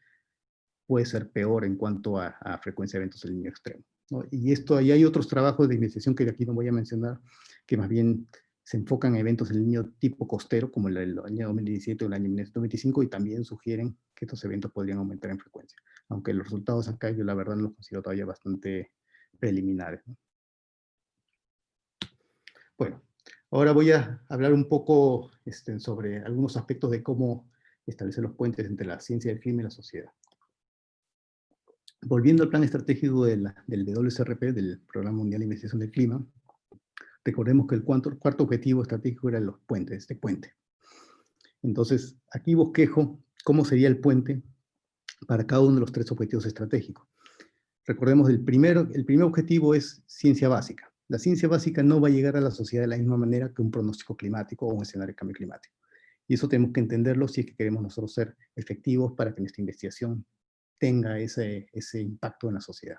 puede ser peor en cuanto a frecuencia de eventos del niño extremo, ¿no? Y esto, ahí hay otros trabajos de investigación que aquí no voy a mencionar, que más bien se enfocan en eventos del niño tipo costero, como el año 2017 o el año 1925, y también sugieren que estos eventos podrían aumentar en frecuencia. Aunque los resultados acá yo la verdad no los considero todavía bastante preliminares, ¿no? Bueno, ahora voy a hablar un poco sobre algunos aspectos de cómo establecer los puentes entre la ciencia del clima y la sociedad. Volviendo al plan estratégico del WCRP, del Programa Mundial de Investigación del Clima, recordemos que el cuarto objetivo estratégico era los puentes, este puente. Entonces, aquí bosquejo cómo sería el puente para cada uno de los tres objetivos estratégicos. Recordemos, el primer objetivo es ciencia básica. La ciencia básica no va a llegar a la sociedad de la misma manera que un pronóstico climático o un escenario de cambio climático. Y eso tenemos que entenderlo si es que queremos nosotros ser efectivos para que nuestra investigación tenga ese impacto en la sociedad.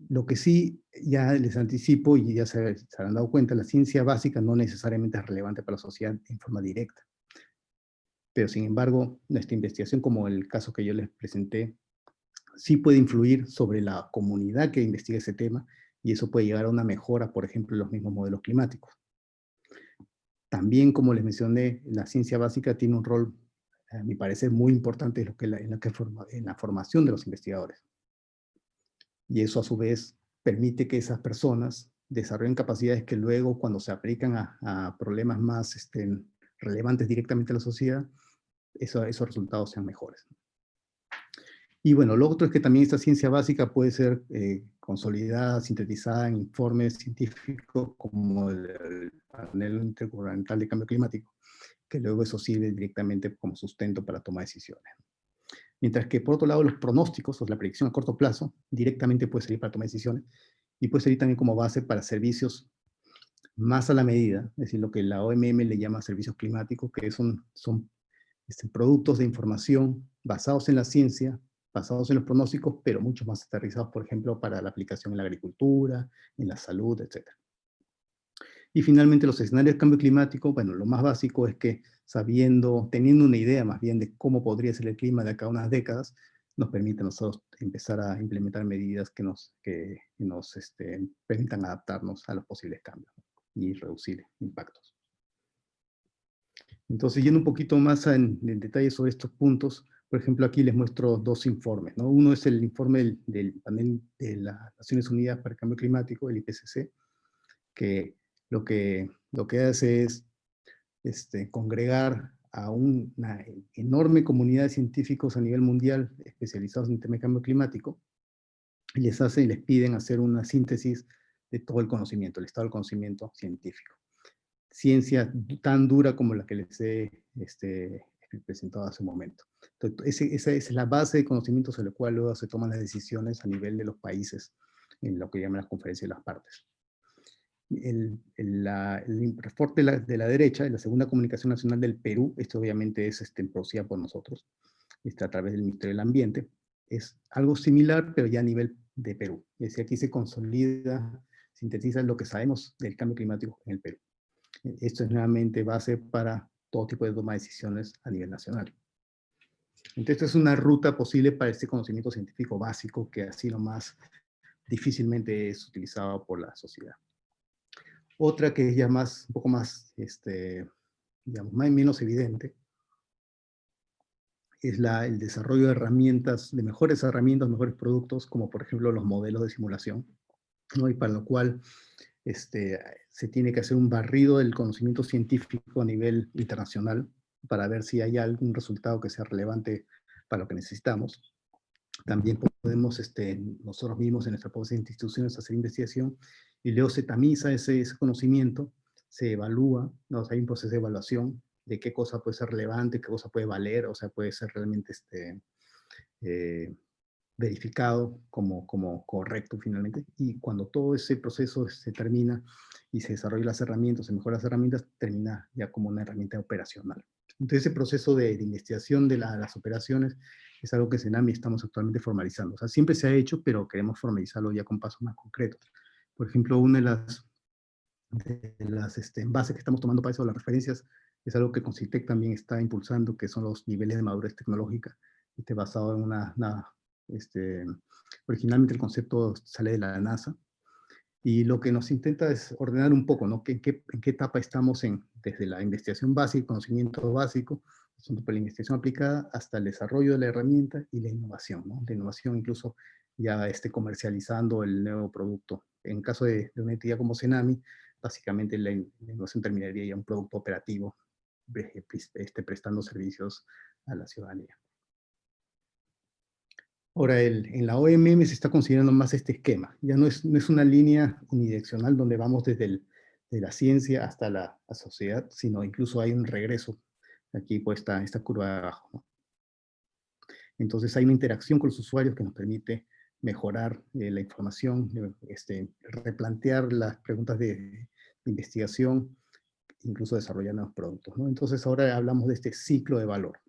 Lo que sí, ya les anticipo y ya se habrán dado cuenta, la ciencia básica no necesariamente es relevante para la sociedad en forma directa. Pero sin embargo, nuestra investigación, como el caso que yo les presenté, sí puede influir sobre la comunidad que investiga ese tema y eso puede llegar a una mejora, por ejemplo, en los mismos modelos climáticos. También, como les mencioné, la ciencia básica tiene un rol, a mi parecer, muy importante en la formación de los investigadores. Y eso, a su vez, permite que esas personas desarrollen capacidades que luego, cuando se aplican a problemas más relevantes directamente a la sociedad, esos resultados sean mejores. Y bueno, lo otro es que también esta ciencia básica puede ser consolidada, sintetizada en informes científicos como el panel intergubernamental de cambio climático, que luego eso sirve directamente como sustento para tomar decisiones. Mientras que por otro lado los pronósticos, o la predicción a corto plazo, directamente puede servir para tomar decisiones y puede servir también como base para servicios más a la medida, es decir, lo que la OMM le llama servicios climáticos, que son productos de información basados en la ciencia, basados en los pronósticos, pero mucho más aterrizados, por ejemplo, para la aplicación en la agricultura, en la salud, etc. Y finalmente los escenarios de cambio climático, bueno, lo más básico es que teniendo una idea más bien de cómo podría ser el clima de acá a unas décadas, nos permite a nosotros empezar a implementar medidas que nos permitan adaptarnos a los posibles cambios y reducir impactos. Entonces, yendo un poquito más en detalle sobre estos puntos, por ejemplo, aquí les muestro dos informes, ¿no? Uno es el informe del panel de las Naciones Unidas para el Cambio Climático, el IPCC, que lo que hace es congregar a una enorme comunidad de científicos a nivel mundial especializados en temas de cambio climático, y les piden hacer una síntesis de todo el conocimiento, el estado del conocimiento científico. Ciencia tan dura como la que les he presentado hace un momento. Entonces, esa es la base de conocimiento sobre la cual luego se toman las decisiones a nivel de los países en lo que llaman las conferencias de las partes. El reporte de la derecha, la Segunda Comunicación Nacional del Perú, esto obviamente es producida por nosotros, a través del Ministerio del Ambiente, es algo similar, pero ya a nivel de Perú. Es decir, aquí se consolida, sintetiza lo que sabemos del cambio climático en el Perú. Esto es nuevamente base para todo tipo de toma de decisiones a nivel nacional. Entonces, esta es una ruta posible para este conocimiento científico básico que así nomás difícilmente es utilizado por la sociedad. Otra que es ya un poco más, digamos, menos evidente, es el desarrollo de herramientas, de mejores mejores productos, como por ejemplo los modelos de simulación, ¿no? Y para lo cual se tiene que hacer un barrido del conocimiento científico a nivel internacional para ver si hay algún resultado que sea relevante para lo que necesitamos. También podemos nosotros mismos en nuestras propias instituciones hacer investigación y luego se tamiza ese conocimiento, se evalúa, ¿no? O sea, hay un proceso de evaluación de qué cosa puede ser relevante, qué cosa puede valer, o sea, puede ser realmente verificado como correcto finalmente, y cuando todo ese proceso se termina y se desarrollan las herramientas, se mejoran las herramientas, termina ya como una herramienta operacional. Entonces ese proceso de investigación de las operaciones es algo que en Senami estamos actualmente formalizando. O sea, siempre se ha hecho, pero queremos formalizarlo ya con pasos más concretos. Por ejemplo, una de las bases que estamos tomando para eso, las referencias, es algo que Concitec también está impulsando, que son los niveles de madurez tecnológica, basado en originalmente el concepto sale de la NASA, y lo que nos intenta es ordenar un poco, ¿no? En qué etapa estamos desde la investigación básica, conocimiento básico, por la investigación aplicada, hasta el desarrollo de la herramienta y la innovación, ¿no? La innovación incluso ya comercializando el nuevo producto. En caso de una entidad como Senami, básicamente la innovación terminaría ya un producto operativo, prestando servicios a la ciudadanía. Ahora, en la OMM se está considerando más este esquema. Ya no es una línea unidireccional donde vamos de la ciencia hasta la sociedad, sino incluso hay un regreso aquí puesta esta curva de abajo, ¿no? Entonces hay una interacción con los usuarios que nos permite mejorar la información, replantear las preguntas de investigación, incluso desarrollar nuevos productos, ¿no? Entonces ahora hablamos de este ciclo de valor.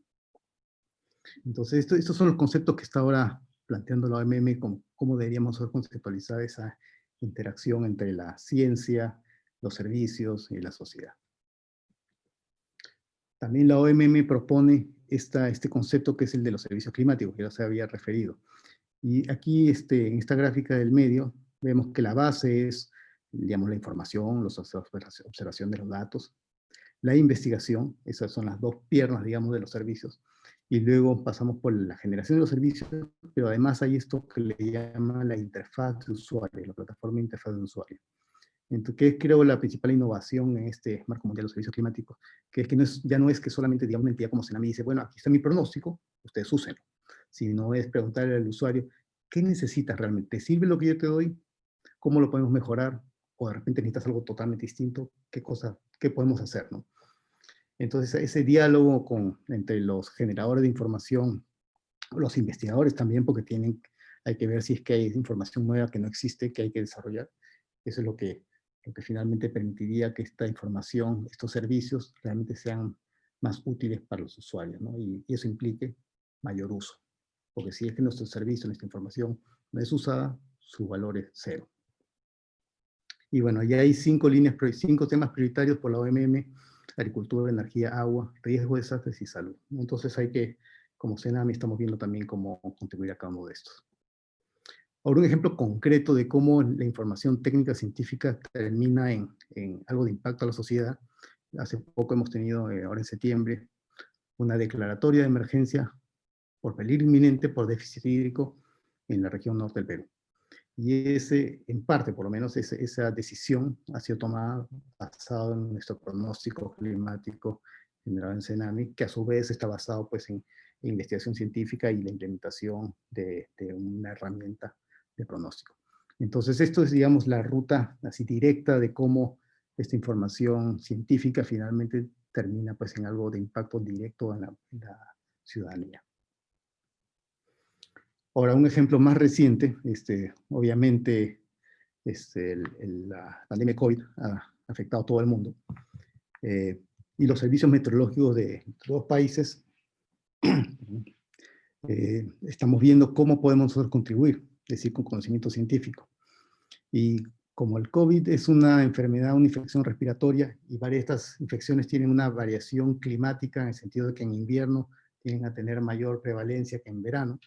Entonces estos son los conceptos que está ahora planteando la OMM, cómo deberíamos conceptualizar esa interacción entre la ciencia, los servicios y la sociedad. También la OMM propone este concepto que es el de los servicios climáticos, que ya se había referido. Y aquí, en esta gráfica del medio, vemos que la base es, digamos, la información, la observación de los datos, la investigación, esas son las dos piernas, digamos, de los servicios, y luego pasamos por la generación de los servicios, pero además hay esto que le llama la interfaz de usuario, la plataforma de interfaz de usuario. Entonces, ¿qué es, creo, la principal innovación en este marco mundial de los servicios climáticos? Que es que ya no es que solamente, digamos, una entidad como Senami dice, bueno, aquí está mi pronóstico, ustedes úsenlo, sino es preguntarle al usuario, ¿qué necesitas realmente? ¿Te sirve lo que yo te doy? ¿Cómo lo podemos mejorar? O de repente necesitas algo totalmente distinto, ¿qué podemos hacer, no? Entonces, ese diálogo entre los generadores de información, los investigadores también, porque hay que ver si es que hay información nueva que no existe, que hay que desarrollar. Eso es lo que finalmente permitiría que esta información, estos servicios, realmente sean más útiles para los usuarios, ¿no? Y eso implique mayor uso. Porque si es que nuestro servicio, nuestra información no es usada, su valor es cero. Y bueno, ya hay 5 temas prioritarios por la OMM: agricultura, energía, agua, riesgo de desastres y salud. Entonces como Senami, estamos viendo también cómo contribuir a cada uno de estos. Ahora, un ejemplo concreto de cómo la información técnica científica termina en algo de impacto a la sociedad. Hace poco hemos tenido, ahora en septiembre, una declaratoria de emergencia por peligro inminente por déficit hídrico en la región norte del Perú. Y en parte, por lo menos, esa decisión ha sido tomada basado en nuestro pronóstico climático generado en Senami, que a su vez está basado pues, en investigación científica y la implementación de una herramienta de pronóstico. Entonces, esto es, digamos, la ruta así directa de cómo esta información científica finalmente termina pues, en algo de impacto directo en la ciudadanía. Ahora, un ejemplo más reciente, obviamente la pandemia COVID ha afectado a todo el mundo, y los servicios meteorológicos de todos países, estamos viendo cómo podemos nosotros contribuir, es decir, con conocimiento científico. Y como el COVID es una enfermedad, una infección respiratoria, y varias de estas infecciones tienen una variación climática en el sentido de que en invierno tienden a tener mayor prevalencia que en verano.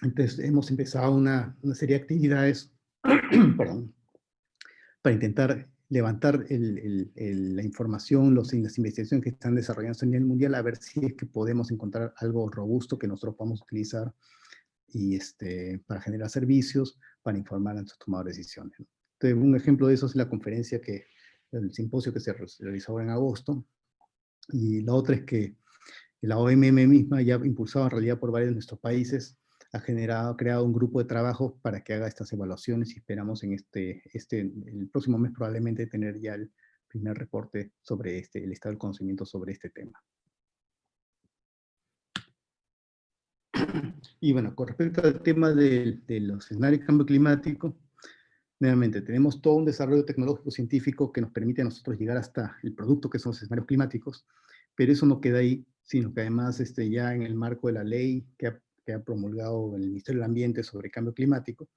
Entonces hemos empezado una serie de actividades perdón, para intentar levantar la información, las investigaciones que están desarrollándose a nivel mundial, a ver si es que podemos encontrar algo robusto que nosotros podamos utilizar para generar servicios, para informar a nuestros tomadores de decisiones. Entonces, un ejemplo de eso es la conferencia el simposio que se realizó en agosto, y la otra es que la OMM misma, ya impulsada en realidad por varios de nuestros países, ha creado un grupo de trabajo para que haga estas evaluaciones, y esperamos en el próximo mes probablemente tener ya el primer reporte sobre el estado del conocimiento sobre este tema. Y bueno, con respecto al tema de los escenarios de cambio climático, nuevamente, tenemos todo un desarrollo tecnológico científico que nos permite a nosotros llegar hasta el producto que son los escenarios climáticos, pero eso no queda ahí, sino que además ya en el marco de la ley que ha promulgado el Ministerio del Ambiente sobre cambio climático,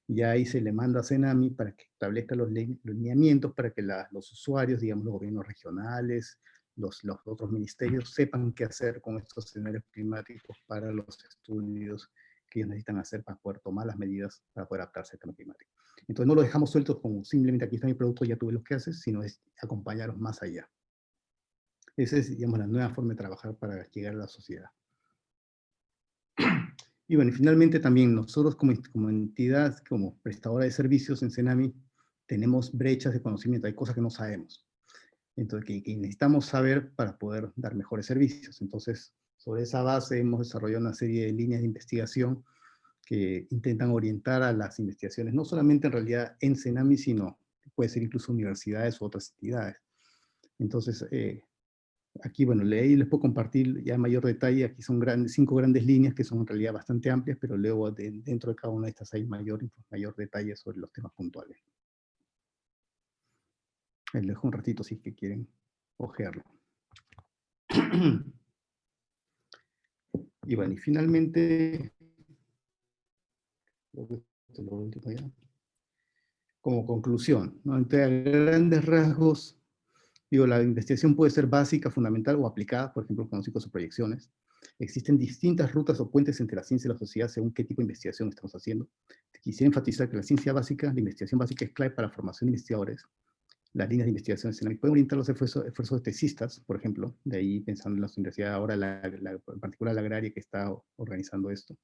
ya ahí se le manda a CENAMI para que establezca los lineamientos para que los usuarios, digamos los gobiernos regionales, los otros ministerios sepan qué hacer con estos escenarios climáticos para los estudios que ellos necesitan hacer para poder tomar las medidas para poder adaptarse al cambio climático. Entonces no lo dejamos sueltos como simplemente aquí está mi producto, ya tuve lo que haces, sino es acompañarlos más allá. Esa es, digamos, la nueva forma de trabajar para llegar a la sociedad. Y bueno, y finalmente también nosotros como entidad, como prestadora de servicios en CENAMI, tenemos brechas de conocimiento, hay cosas que no sabemos. Entonces, que necesitamos saber para poder dar mejores servicios. Entonces, sobre esa base hemos desarrollado una serie de líneas de investigación que intentan orientar a las investigaciones, no solamente en realidad en CENAMI, sino puede ser incluso universidades u otras entidades. Entonces, aquí, bueno, les puedo compartir ya en mayor detalle, aquí son 5 grandes líneas que son en realidad bastante amplias, pero luego dentro de cada una de estas hay mayor detalle sobre los temas puntuales. Les dejo un ratito si es que quieren ojearlo. Y bueno, y finalmente, lo último ya, como conclusión, ¿no? Entre grandes rasgos, digo, la investigación puede ser básica, fundamental o aplicada, por ejemplo, con ciclos o proyecciones. Existen distintas rutas o puentes entre la ciencia y la sociedad según qué tipo de investigación estamos haciendo. Quisiera enfatizar que la ciencia básica, la investigación básica es clave para la formación de investigadores. Las líneas de investigación pueden orientar los esfuerzos de tesistas, por ejemplo, de ahí pensando en las universidades, ahora en particular la agraria que está organizando esto.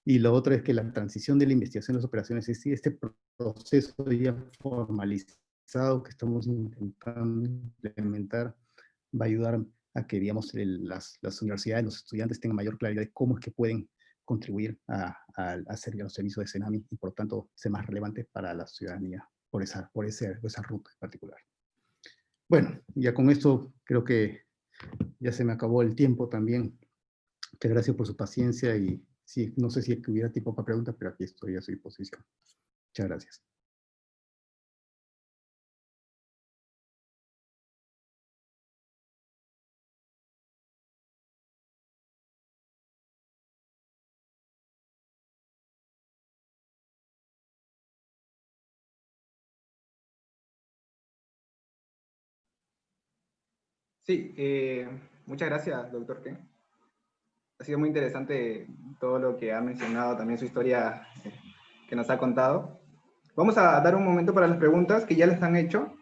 Y lo otro es que la transición de la investigación a las operaciones, es decir, este proceso ya formalizado que estamos intentando implementar, va a ayudar a que, digamos, las universidades, los estudiantes tengan mayor claridad de cómo es que pueden contribuir a hacer los servicios de CENAMI y, por tanto, ser más relevantes para la ciudadanía por esa ruta en particular. Bueno, ya con esto creo que ya se me acabó el tiempo también. Muchas gracias por su paciencia y sí, no sé si hubiera tiempo para preguntas, pero aquí estoy a su disposición. Muchas gracias. Sí, muchas gracias, doctor Ken. Ha sido muy interesante todo lo que ha mencionado, también su historia que nos ha contado. Vamos a dar un momento para las preguntas que ya les han hecho,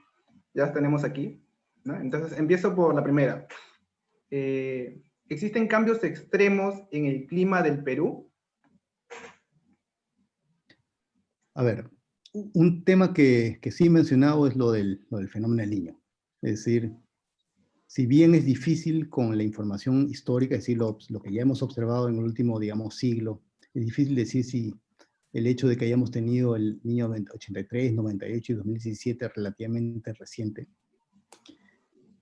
ya las tenemos aquí, ¿no? Entonces, empiezo por la primera. ¿Existen cambios extremos en el clima del Perú? A ver, un tema que sí he mencionado es lo del fenómeno del Niño. Es decir, si bien es difícil con la información histórica, es decir, lo que ya hemos observado en el último, digamos, siglo, es difícil decir si el hecho de que hayamos tenido el Niño 83, 98 y 2017 relativamente reciente,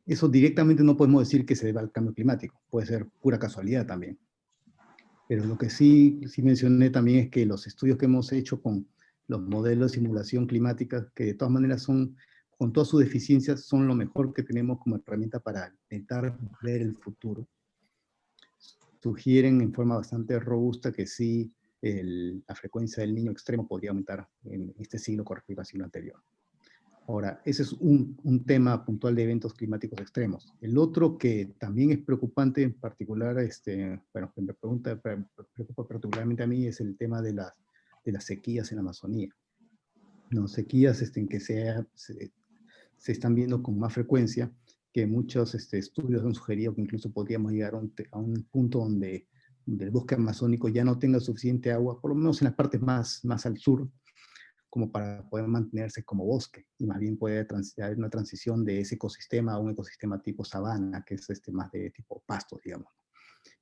eso directamente no podemos decir que se deba al cambio climático, puede ser pura casualidad también. Pero lo que sí mencioné también es que los estudios que hemos hecho con los modelos de simulación climática, que de todas maneras son, con todas sus deficiencias, son lo mejor que tenemos como herramienta para intentar ver el futuro, sugieren en forma bastante robusta que sí, la frecuencia del Niño extremo podría aumentar en este siglo con respecto al siglo anterior. Ahora, ese es un tema puntual de eventos climáticos extremos. El otro que también es preocupante, en particular, bueno, que me preocupa particularmente a mí, es el tema de las sequías en la Amazonía. No, sequías en que se están viendo con más frecuencia, que muchos estudios han sugerido que incluso podríamos llegar a un punto donde el bosque amazónico ya no tenga suficiente agua, por lo menos en las partes más al sur, como para poder mantenerse como bosque, y más bien puede haber una transición de ese ecosistema a un ecosistema tipo sabana, que es más de tipo pasto, digamos,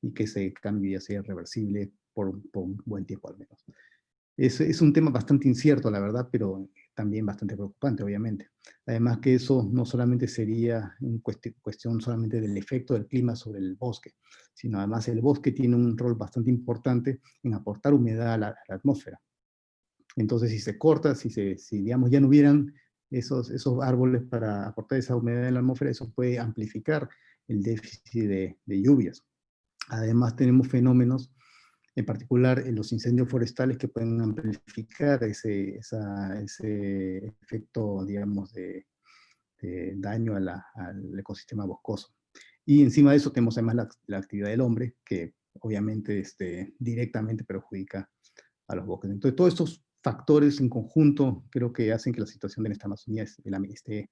y que ese cambio ya sea reversible por un buen tiempo al menos. Es un tema bastante incierto, la verdad, pero también bastante preocupante, obviamente. Además que eso no solamente sería una cuestión solamente del efecto del clima sobre el bosque, sino además el bosque tiene un rol bastante importante en aportar humedad a la atmósfera. Entonces, si se corta, si digamos ya no hubieran esos árboles para aportar esa humedad en la atmósfera, eso puede amplificar el déficit de lluvias. Además, tenemos fenómenos, en particular en los incendios forestales, que pueden amplificar ese efecto, digamos, de daño al ecosistema boscoso. Y encima de eso tenemos además la actividad del hombre, que obviamente directamente perjudica a los bosques. Entonces, todos estos factores en conjunto creo que hacen que la situación de esta Amazonía sea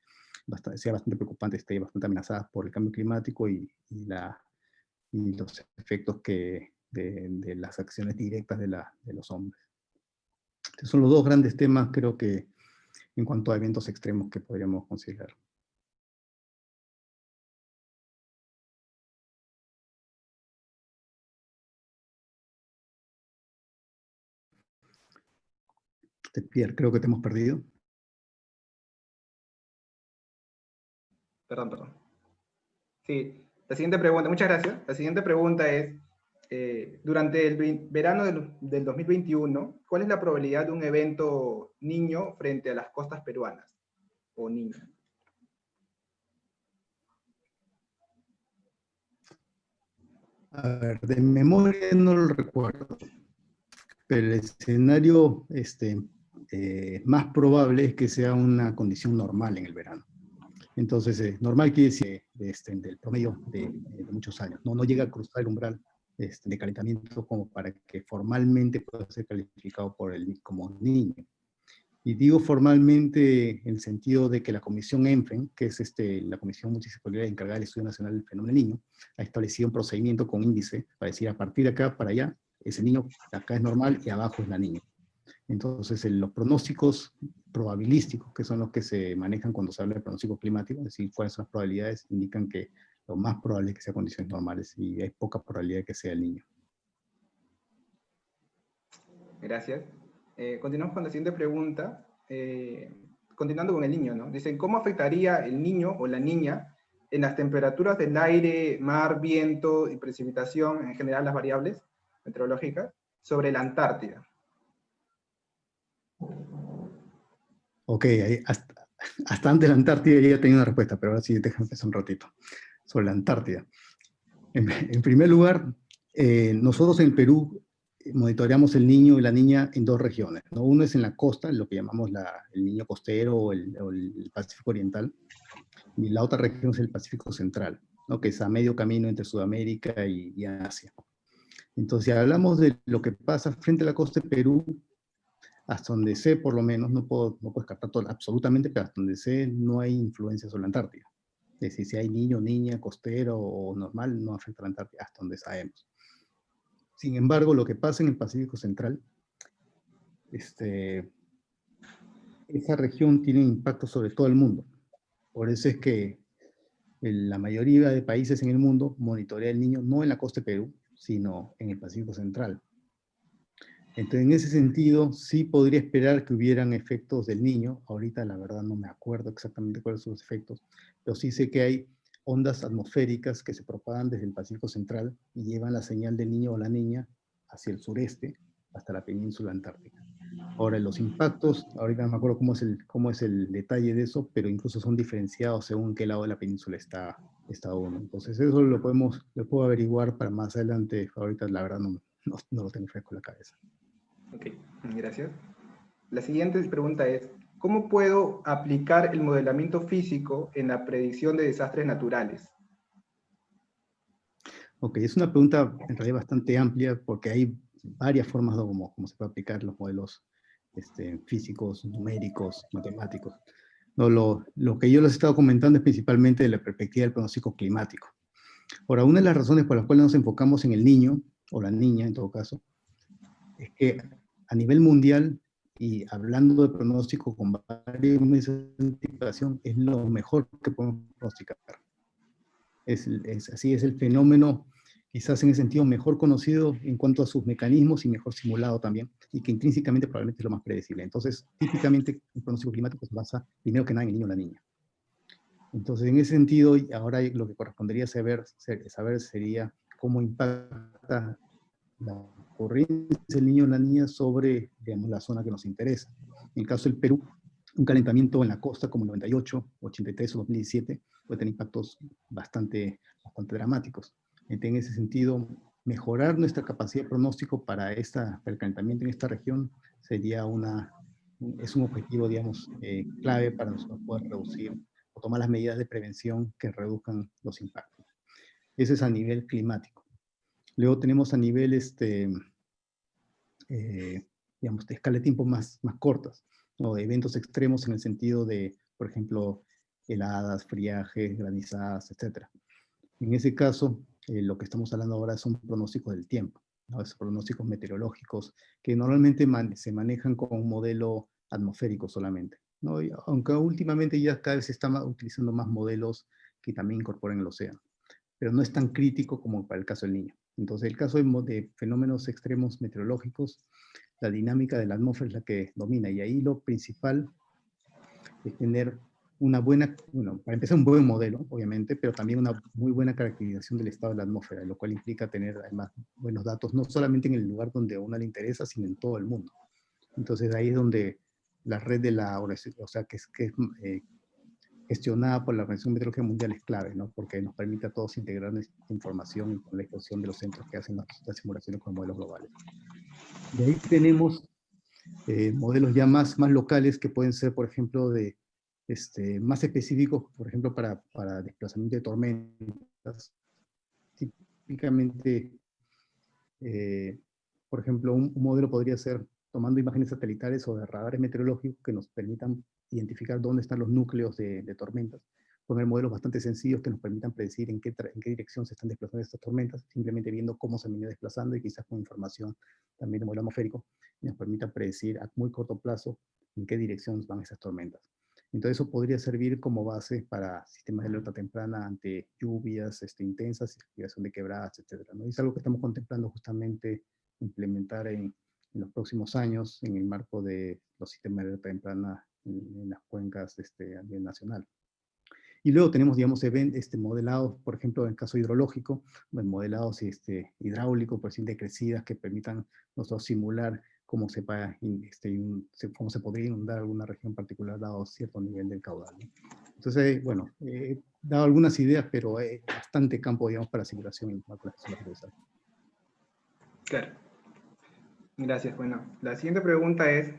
bastante preocupante, esté bastante amenazada por el cambio climático y los efectos de las acciones directas de los hombres. Estos son los dos grandes temas, creo que, en cuanto a eventos extremos que podríamos considerar. Pierre, creo que te hemos perdido. Perdón. Sí, la siguiente pregunta, muchas gracias. La siguiente pregunta es, durante el verano del 2021, ¿cuál es la probabilidad de un evento niño frente a las costas peruanas? O niño. A ver, de memoria no lo recuerdo, pero el escenario más probable es que sea una condición normal en el verano. Entonces, normal quiere decir del promedio de muchos años. No llega a cruzar el umbral de calentamiento como para que formalmente pueda ser calificado como niño. Y digo formalmente en el sentido de que la Comisión ENFEN, que es la Comisión Multidisciplinaria encargada del Estudio Nacional del Fenómeno del Niño, ha establecido un procedimiento con índice para decir a partir de acá para allá, ese niño acá es normal y abajo es la niña. Entonces, los pronósticos probabilísticos, que son los que se manejan cuando se habla de pronóstico climático, es decir, cuáles son las probabilidades, indican que lo más probable es que sea condiciones normales y hay poca probabilidad de que sea el niño. Gracias. Continuamos con la siguiente pregunta. Continuando con el niño, ¿no? Dicen, ¿cómo afectaría el niño o la niña en las temperaturas del aire, mar, viento y precipitación, en general las variables meteorológicas, sobre la Antártida? Ok, hasta antes de la Antártida ya tenía una respuesta, pero ahora sí déjame pensar un ratito. Sobre la Antártida. En primer lugar, nosotros en Perú monitoreamos el niño y la niña en dos regiones, ¿no? Uno es en la costa, lo que llamamos el niño costero o el Pacífico Oriental, y la otra región es el Pacífico Central, ¿no? Que es a medio camino entre Sudamérica y Asia. Entonces, si hablamos de lo que pasa frente a la costa de Perú, hasta donde sé, por lo menos, no puedo descartar todo, absolutamente, pero hasta donde sé, no hay influencia sobre la Antártida. Es decir, si hay niño, niña, costero o normal, no afecta a la Antártida, hasta donde sabemos. Sin embargo, lo que pasa en el Pacífico Central, esa región tiene impacto sobre todo el mundo. Por eso es que la mayoría de países en el mundo monitorea el niño no en la costa de Perú, sino en el Pacífico Central. Entonces, en ese sentido, sí podría esperar que hubieran efectos del niño. Ahorita, la verdad, no me acuerdo exactamente cuáles son los efectos, pero sí sé que hay ondas atmosféricas que se propagan desde el Pacífico Central y llevan la señal del niño o la niña hacia el sureste, hasta la península antártica. Ahora, los impactos, ahorita no me acuerdo cómo es el detalle de eso, pero incluso son diferenciados según qué lado de la península está uno. Entonces, eso lo puedo averiguar para más adelante. Ahorita, la verdad, no lo tengo fresco en la cabeza. Ok, gracias. La siguiente pregunta es, ¿cómo puedo aplicar el modelamiento físico en la predicción de desastres naturales? Ok, es una pregunta en realidad bastante amplia porque hay varias formas de cómo se puede aplicar los modelos físicos, numéricos, matemáticos. No, lo que yo les he estado comentando es principalmente de la perspectiva del pronóstico climático. Ahora, una de las razones por las cuales nos enfocamos en el niño, o la niña en todo caso, es que a nivel mundial, y hablando de pronóstico con varios meses de anticipación, es lo mejor que podemos pronosticar. Así es el fenómeno, quizás en ese sentido, mejor conocido en cuanto a sus mecanismos y mejor simulado también, y que intrínsecamente probablemente es lo más predecible. Entonces, típicamente un pronóstico climático se basa primero que nada en el niño o la niña. Entonces, en ese sentido, ahora lo que correspondería saber sería cómo impacta la ocurrencia del niño o la niña sobre, digamos, la zona que nos interesa. En el caso del Perú, un calentamiento en la costa como el 98, 83 o 2017 puede tener impactos bastante dramáticos. Entonces, en ese sentido, mejorar nuestra capacidad de pronóstico para el calentamiento en esta región sería es un objetivo, digamos, clave para nosotros poder reducir o tomar las medidas de prevención que reduzcan los impactos. Ese es a nivel climático. Luego tenemos a nivel, digamos, de escala de tiempo más cortas, ¿no? De eventos extremos en el sentido de, por ejemplo, heladas, friajes, granizadas, etc. En ese caso, lo que estamos hablando ahora son pronósticos del tiempo, ¿no? Esos pronósticos meteorológicos que normalmente se manejan con un modelo atmosférico solamente, ¿no? Aunque últimamente ya cada vez se están utilizando más modelos que también incorporan el océano, pero no es tan crítico como para el caso del Niño. Entonces, el caso de fenómenos extremos meteorológicos, la dinámica de la atmósfera es la que domina, y ahí lo principal es tener una buena, bueno, para empezar un buen modelo, obviamente, pero también una muy buena caracterización del estado de la atmósfera, lo cual implica tener además buenos datos, no solamente en el lugar donde a uno le interesa, sino en todo el mundo. Entonces ahí es donde la red de la, o sea, que es gestionada por la Organización Meteorológica Mundial es clave, ¿no? Porque nos permite a todos integrar esta información con la exposición de los centros que hacen las simulaciones con modelos globales. De ahí tenemos modelos ya más locales que pueden ser, por ejemplo, más específicos, por ejemplo, para desplazamiento de tormentas. Típicamente, por ejemplo, un modelo podría ser tomando imágenes satelitales o de radares meteorológicos que nos permitan identificar dónde están los núcleos de tormentas. Poner modelos bastante sencillos que nos permitan predecir en qué dirección se están desplazando estas tormentas, simplemente viendo cómo se han venido desplazando y quizás con información también de modelo atmosférico, nos permita predecir a muy corto plazo en qué dirección van esas tormentas. Entonces eso podría servir como base para sistemas de alerta temprana ante lluvias intensas, activación de quebradas, etc., ¿no? Y es algo que estamos contemplando justamente implementar en los próximos años en el marco de los sistemas de alerta temprana en las cuencas a nivel nacional. Y luego tenemos, digamos, modelados, por ejemplo, en el caso hidrológico, modelados hidráulicos, por de crecidas que permitan nosotros simular cómo cómo se podría inundar alguna región particular dado cierto nivel del caudal, ¿no? Entonces, bueno, he dado algunas ideas, pero hay bastante campo, digamos, para simulación en cuanto a la gestión de desastres. Claro. Gracias. Bueno, la siguiente pregunta es,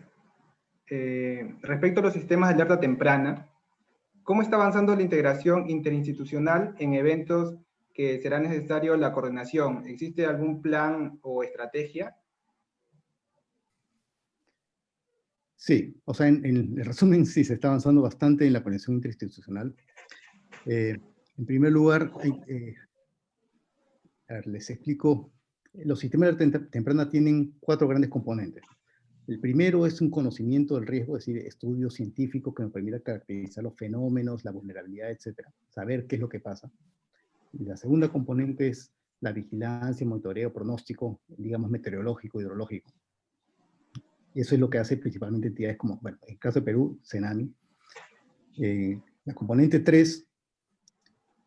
respecto a los sistemas de alerta temprana, ¿cómo está avanzando la integración interinstitucional en eventos que será necesario la coordinación? ¿Existe algún plan o estrategia? Sí, o sea, en resumen, sí, se está avanzando bastante en la conexión interinstitucional. En primer lugar, a ver, les explico. Los sistemas de alerta temprana tienen 4 grandes componentes. El primero es un conocimiento del riesgo, es decir, estudios científicos que nos permitan caracterizar los fenómenos, la vulnerabilidad, etcétera, saber qué es lo que pasa. Y la segunda componente es la vigilancia, monitoreo, pronóstico, digamos, meteorológico, hidrológico. Eso es lo que hace principalmente entidades como, bueno, en el caso de Perú, CENAMI. La componente 3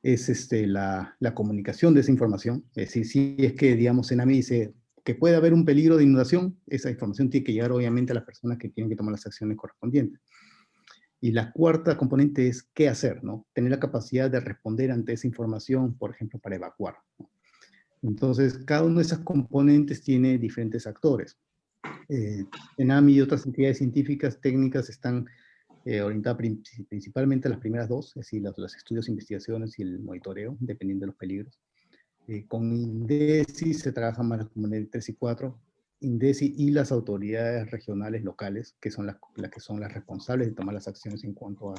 es la comunicación de esa información. Es decir, si es que, digamos, CENAMI dice que puede haber un peligro de inundación, esa información tiene que llegar obviamente a las personas que tienen que tomar las acciones correspondientes. Y la cuarta componente es qué hacer, ¿no? Tener la capacidad de responder ante esa información, por ejemplo, para evacuar, ¿no? Entonces, cada una de esas componentes tiene diferentes actores. CENAMI y otras entidades científicas técnicas están orientadas principalmente a las primeras dos, es decir, los estudios, investigaciones y el monitoreo, dependiendo de los peligros. Con INDECI se trabaja más las componentes 3 y 4, INDECI y las autoridades regionales locales, que son las que son las responsables de tomar las acciones en cuanto a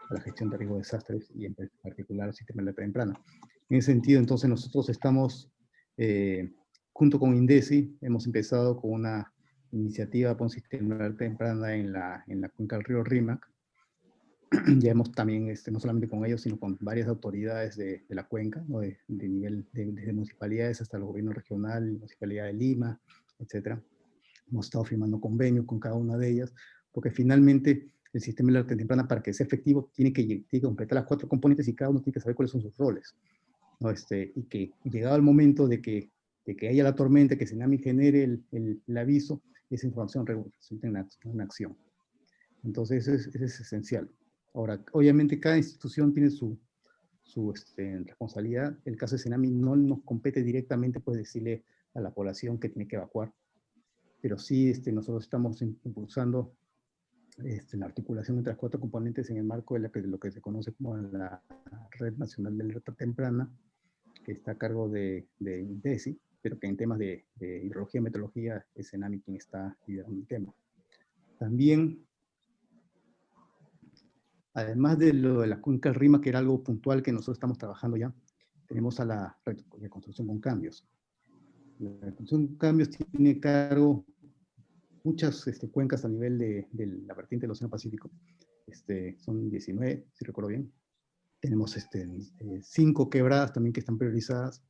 la gestión de riesgo de desastres y en particular el sistema de alerta temprana. En ese sentido, entonces, nosotros estamos, junto con INDECI, hemos empezado con una iniciativa para un sistema de alerta temprana en la cuenca del río Rímac. Ya hemos también, no solamente con ellos, sino con varias autoridades de la cuenca, ¿no? de nivel, desde municipalidades hasta el gobierno regional, Municipalidad de Lima, etc. hemos estado firmando convenios con cada una de ellas, porque finalmente el sistema de alerta temprana, para que sea efectivo, tiene que completar las 4 componentes y cada uno tiene que saber cuáles son sus roles, ¿no? Y que llegado el momento de que haya la tormenta, que Tsunami genere el aviso, esa información resulta en una acción. Entonces, eso es esencial. Ahora, obviamente, cada institución tiene su responsabilidad. El caso de Tsunami no nos compete directamente, pues, decirle a la población que tiene que evacuar, pero sí nosotros estamos impulsando la articulación entre las 4 componentes en el marco de lo que se conoce como la Red Nacional de Alerta Temprana, que está a cargo de INDECI, pero que en temas de hidrología y meteorología es Tsunami quien está liderando el tema. También, además de lo de la cuenca del Rima, que era algo puntual que nosotros estamos trabajando ya, tenemos a la reconstrucción con cambios. La reconstrucción con cambios tiene cargo muchas cuencas a nivel de la vertiente del Océano Pacífico. Son 19, si recuerdo bien. Tenemos 5 quebradas también que están priorizadas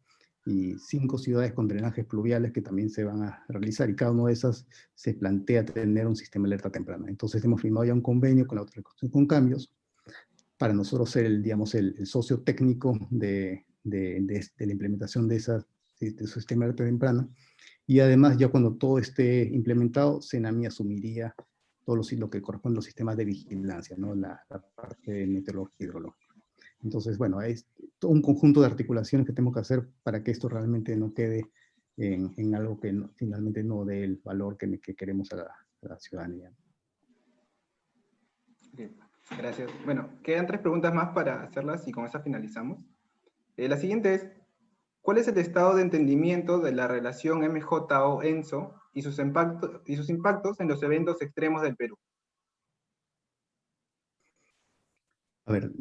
y 5 ciudades con drenajes pluviales que también se van a realizar, y cada una de esas se plantea tener un sistema de alerta temprana. Entonces hemos firmado ya un convenio con la reconstrucción con cambios para nosotros ser el socio técnico de la implementación de su sistema de alerta temprana. Y además, ya cuando todo esté implementado, Tsunami asumiría todo lo que corresponde a los sistemas de vigilancia, ¿no? La parte meteorológica y hidrológica. Entonces, bueno, es todo un conjunto de articulaciones que tenemos que hacer para que esto realmente no quede en algo que finalmente no dé el valor que queremos a la ciudadanía. Okay, gracias. Bueno, quedan 3 preguntas más para hacerlas y con esa finalizamos. La siguiente es, ¿cuál es el estado de entendimiento de la relación MJO-ENSO y sus impactos en los eventos extremos del Perú? A ver,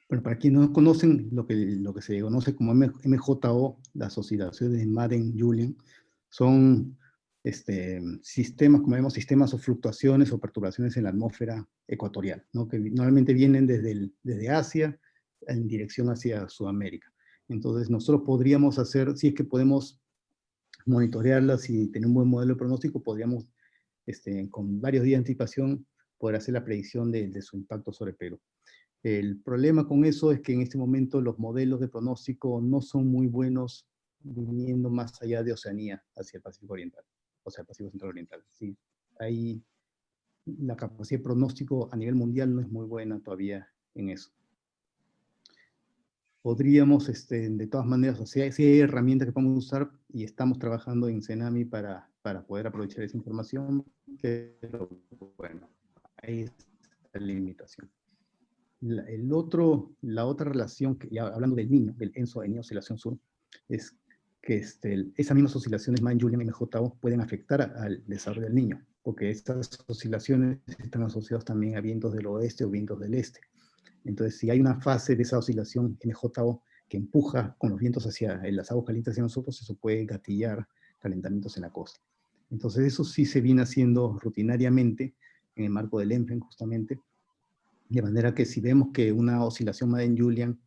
bueno, para quienes no conocen lo que se conoce como MJO, las oscilaciones de Madden-Julian, son sistemas, como vemos, sistemas o fluctuaciones o perturbaciones en la atmósfera ecuatorial, ¿no? Que normalmente vienen desde Asia en dirección hacia Sudamérica. Entonces, nosotros podríamos hacer, si es que podemos monitorearlas y tener un buen modelo de pronóstico, podríamos, con varios días de anticipación, poder hacer la predicción de su impacto sobre Perú. El problema con eso es que en este momento los modelos de pronóstico no son muy buenos viniendo más allá de Oceanía hacia el Pacífico Oriental, o sea, el Pacífico Central Oriental. Sí, ahí la capacidad de pronóstico a nivel mundial no es muy buena todavía en eso. Podríamos, de todas maneras, o sea, sí hay herramientas que podemos usar y estamos trabajando en Tsunami para poder aprovechar esa información, pero bueno, ahí está la limitación. La otra relación, que ya hablando del niño, del ENSO, de oscilación sur, es que esas mismas oscilaciones, Madden-Julian y MJO, pueden afectar al desarrollo del niño, porque estas oscilaciones están asociadas también a vientos del oeste o vientos del este. Entonces, si hay una fase de esa oscilación MJO que empuja con los vientos hacia las aguas calientes hacia nosotros, eso puede gatillar calentamientos en la costa. Entonces, eso sí se viene haciendo rutinariamente en el marco del ENFREN, justamente, de manera que si vemos que una oscilación Madden-Julian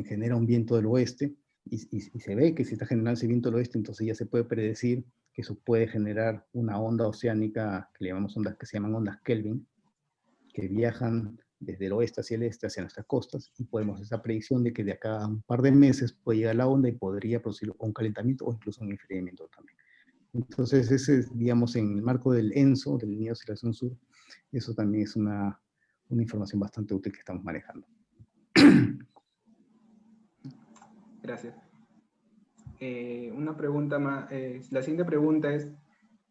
genera un viento del oeste, y se ve que se está generando ese viento del oeste, entonces ya se puede predecir que eso puede generar una onda oceánica, que le llamamos ondas, que se llaman ondas Kelvin, que viajan desde el oeste hacia el este, hacia nuestras costas, y podemos hacer esa predicción de que de acá a un par de meses puede llegar la onda y podría producir un calentamiento o incluso un enfriamiento también. Entonces, ese es, digamos, en el marco del ENSO, del Niño de Oscilación Sur, eso también es una información bastante útil que estamos manejando. Gracias. Una pregunta más. La siguiente pregunta es,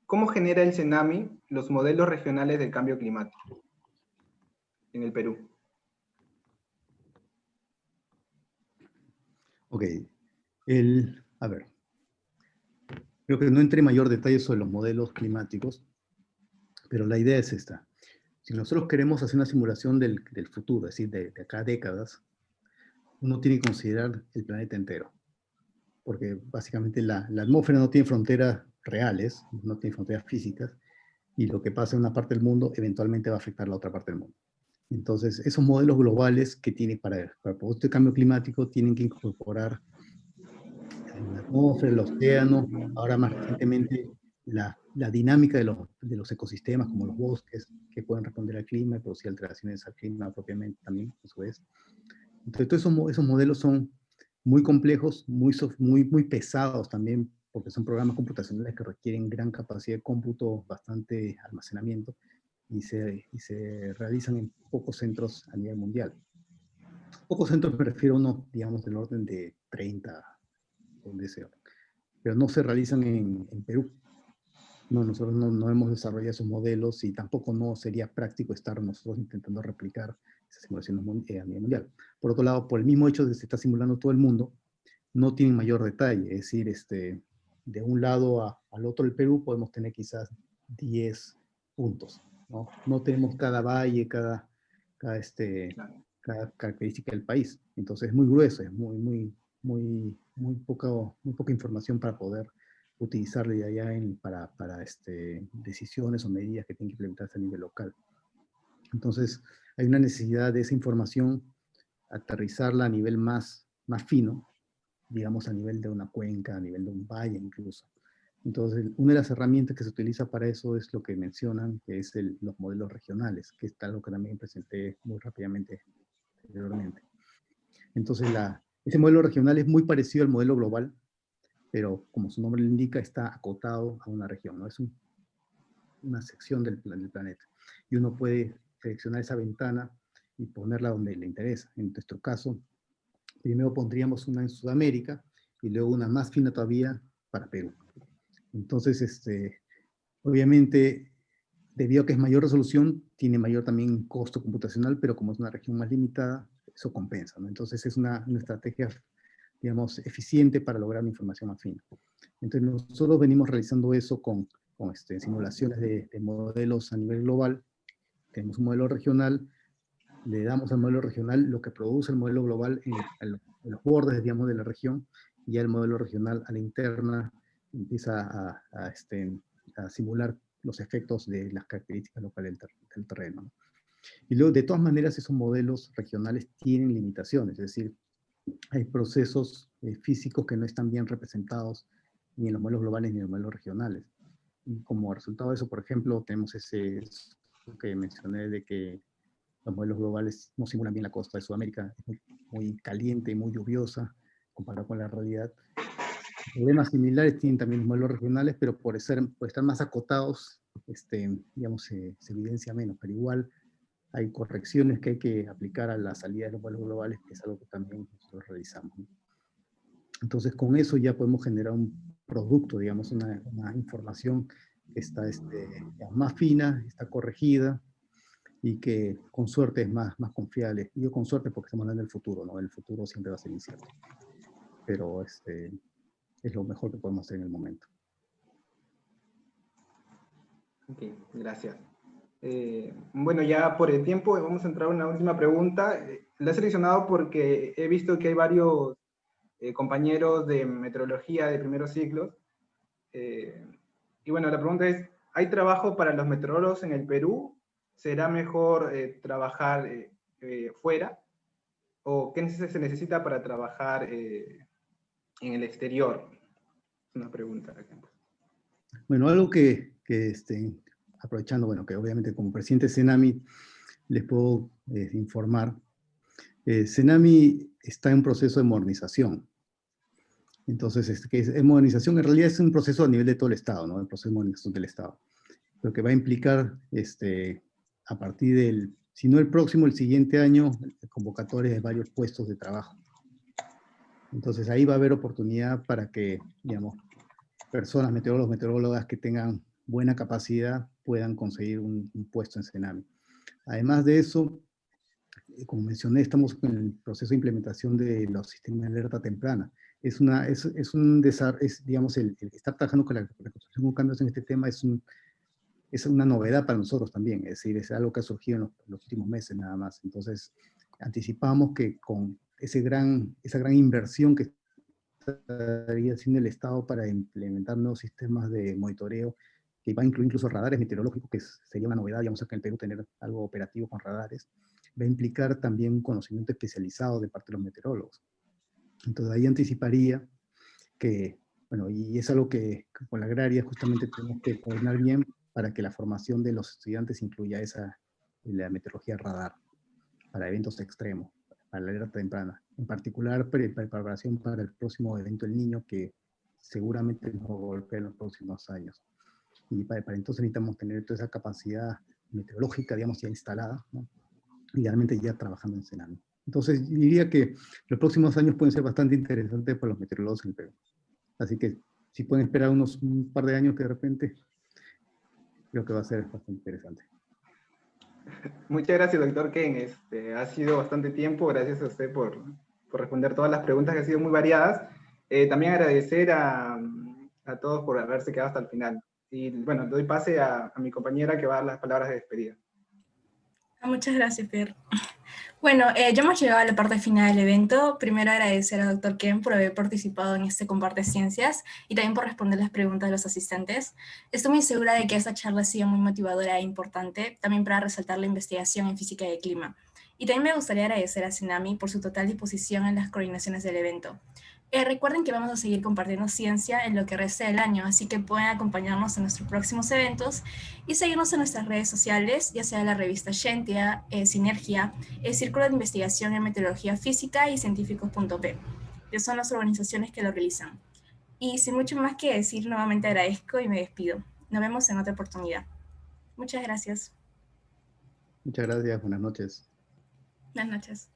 ¿cómo genera el Tsunami los modelos regionales del cambio climático en el Perú? Ok. A ver. Creo que no entré en mayor detalle sobre los modelos climáticos, pero la idea es esta. Si nosotros queremos hacer una simulación del futuro, es decir, de acá a décadas, uno tiene que considerar el planeta entero. Porque básicamente la atmósfera no tiene fronteras reales, no tiene fronteras físicas, y lo que pasa en una parte del mundo eventualmente va a afectar a la otra parte del mundo. Entonces, esos modelos globales que tienen para el propósito de cambio climático tienen que incorporar la atmósfera, el océano, ahora más recientemente la dinámica de los ecosistemas, como los bosques, que pueden responder al clima y producir alteraciones al clima propiamente también, a su vez. Entonces, todos esos modelos son muy complejos, muy pesados también, porque son programas computacionales que requieren gran capacidad de cómputo, bastante almacenamiento, y se realizan en pocos centros a nivel mundial. Pocos centros me refiero a unos, digamos, del orden de 30, donde sea, pero no se realizan en Perú. No, nosotros no hemos desarrollado esos modelos y tampoco no sería práctico estar nosotros intentando replicar esas simulaciones a nivel mundial. Por otro lado, por el mismo hecho de que se está simulando todo el mundo, no tienen mayor detalle. Es decir, de un lado al otro del Perú podemos tener quizás 10 puntos. No tenemos cada valle, cada, cada característica del país. Entonces es muy grueso, es muy poca información para poder utilizarle de allá para decisiones o medidas que tienen que implementarse a nivel local. Entonces, hay una necesidad de esa información, aterrizarla a nivel más fino, digamos a nivel de una cuenca, a nivel de un valle incluso. Entonces, una de las herramientas que se utiliza para eso es lo que mencionan, que es los modelos regionales, que es algo que también presenté muy rápidamente anteriormente. Entonces, ese modelo regional es muy parecido al modelo global, pero como su nombre lo indica, está acotado a una región, ¿no? Es una sección del planeta. Y uno puede seleccionar esa ventana y ponerla donde le interesa. En nuestro caso, primero pondríamos una en Sudamérica y luego una más fina todavía para Perú. Entonces, obviamente, debido a que es mayor resolución, tiene mayor también costo computacional, pero como es una región más limitada, eso compensa, ¿no? Entonces es una estrategia, digamos, eficiente para lograr una información más fina. Entonces nosotros venimos realizando eso con simulaciones de modelos a nivel global. Tenemos un modelo regional, le damos al modelo regional lo que produce el modelo global en los bordes, digamos, de la región, y ya el modelo regional a la interna empieza a simular los efectos de las características locales del terreno, ¿no? Y luego, de todas maneras, esos modelos regionales tienen limitaciones, es decir, hay procesos físicos que no están bien representados ni en los modelos globales ni en los modelos regionales. Y como resultado de eso, por ejemplo, tenemos ese que mencioné de que los modelos globales no simulan bien la costa de Sudamérica, es muy caliente y muy lluviosa comparado con la realidad. Problemas similares tienen también los modelos regionales, pero por estar más acotados, digamos, se evidencia menos, pero igual hay correcciones que hay que aplicar a la salida de los modelos globales, que es algo que también nosotros realizamos, ¿no? Entonces, con eso ya podemos generar un producto, digamos, una información que está más fina, está corregida, y que con suerte es más confiable. Y yo con suerte porque estamos hablando del futuro, ¿no? El futuro siempre va a ser incierto. Pero es lo mejor que podemos hacer en el momento. Ok, gracias. Bueno, ya por el tiempo vamos a entrar a una última pregunta. La he seleccionado porque he visto que hay varios compañeros de meteorología de primeros ciclos. Y bueno, la pregunta es, ¿hay trabajo para los meteorólogos en el Perú? ¿Será mejor trabajar fuera? ¿O qué se necesita para trabajar en el exterior? Es una pregunta. Bueno, algo que aprovechando, bueno, que obviamente como presidente de Cenami les puedo informar, Cenami está en un proceso de modernización. Entonces, modernización en realidad es un proceso a nivel de todo el Estado, ¿no? El proceso de modernización del Estado. Lo que va a implicar, a partir si no el próximo, el siguiente año, convocatorias de varios puestos de trabajo. Entonces ahí va a haber oportunidad para que, digamos, personas, meteorólogos, meteorólogas que tengan buena capacidad puedan conseguir un puesto en Cenami. Además de eso, como mencioné, estamos en el proceso de implementación de los sistemas de alerta temprana. Digamos, el estar trabajando con la reconstrucción con cambios en este tema es una novedad para nosotros también, es decir, es algo que ha surgido en los últimos meses nada más. Entonces, anticipamos que con esa gran inversión que estaría haciendo el Estado para implementar nuevos sistemas de monitoreo, que va a incluir incluso radares meteorológicos, que sería una novedad, digamos, acá en el Perú tener algo operativo con radares, va a implicar también un conocimiento especializado de parte de los meteorólogos. Entonces ahí anticiparía que Bueno, y es algo que con la agraria justamente tenemos que coordinar bien para que la formación de los estudiantes incluya la meteorología radar para eventos extremos, para la alerta temprana. En particular, preparación para el próximo evento del Niño que seguramente nos golpea en los próximos años. Y para entonces necesitamos tener toda esa capacidad meteorológica, digamos, ya instalada, ¿no? Idealmente ya trabajando en Senami. Entonces, diría que los próximos años pueden ser bastante interesantes para los meteorólogos en el Perú. Así que si pueden esperar un par de años que de repente, creo que va a ser bastante interesante. Muchas gracias, doctor Ken. Ha sido bastante tiempo. Gracias a usted por responder todas las preguntas que han sido muy variadas. También agradecer a todos por haberse quedado hasta el final. Y bueno, doy pase a mi compañera que va a dar las palabras de despedida. Muchas gracias, Pierre. Bueno, ya hemos llegado a la parte final del evento. Primero agradecer al Dr. Ken por haber participado en este Comparte Ciencias y también por responder las preguntas de los asistentes. Estoy muy segura de que esta charla ha sido muy motivadora e importante, también para resaltar la investigación en física y clima. Y también me gustaría agradecer a Senami por su total disposición en las coordinaciones del evento. Recuerden que vamos a seguir compartiendo ciencia en lo que resta del año, así que pueden acompañarnos en nuestros próximos eventos y seguirnos en nuestras redes sociales, ya sea la revista Scientia, Sinergia, el Círculo de Investigación en Meteorología Física y Científicos.p, que son las organizaciones que lo realizan. Y sin mucho más que decir, nuevamente agradezco y me despido. Nos vemos en otra oportunidad. Muchas gracias. Muchas gracias, buenas noches. Buenas noches.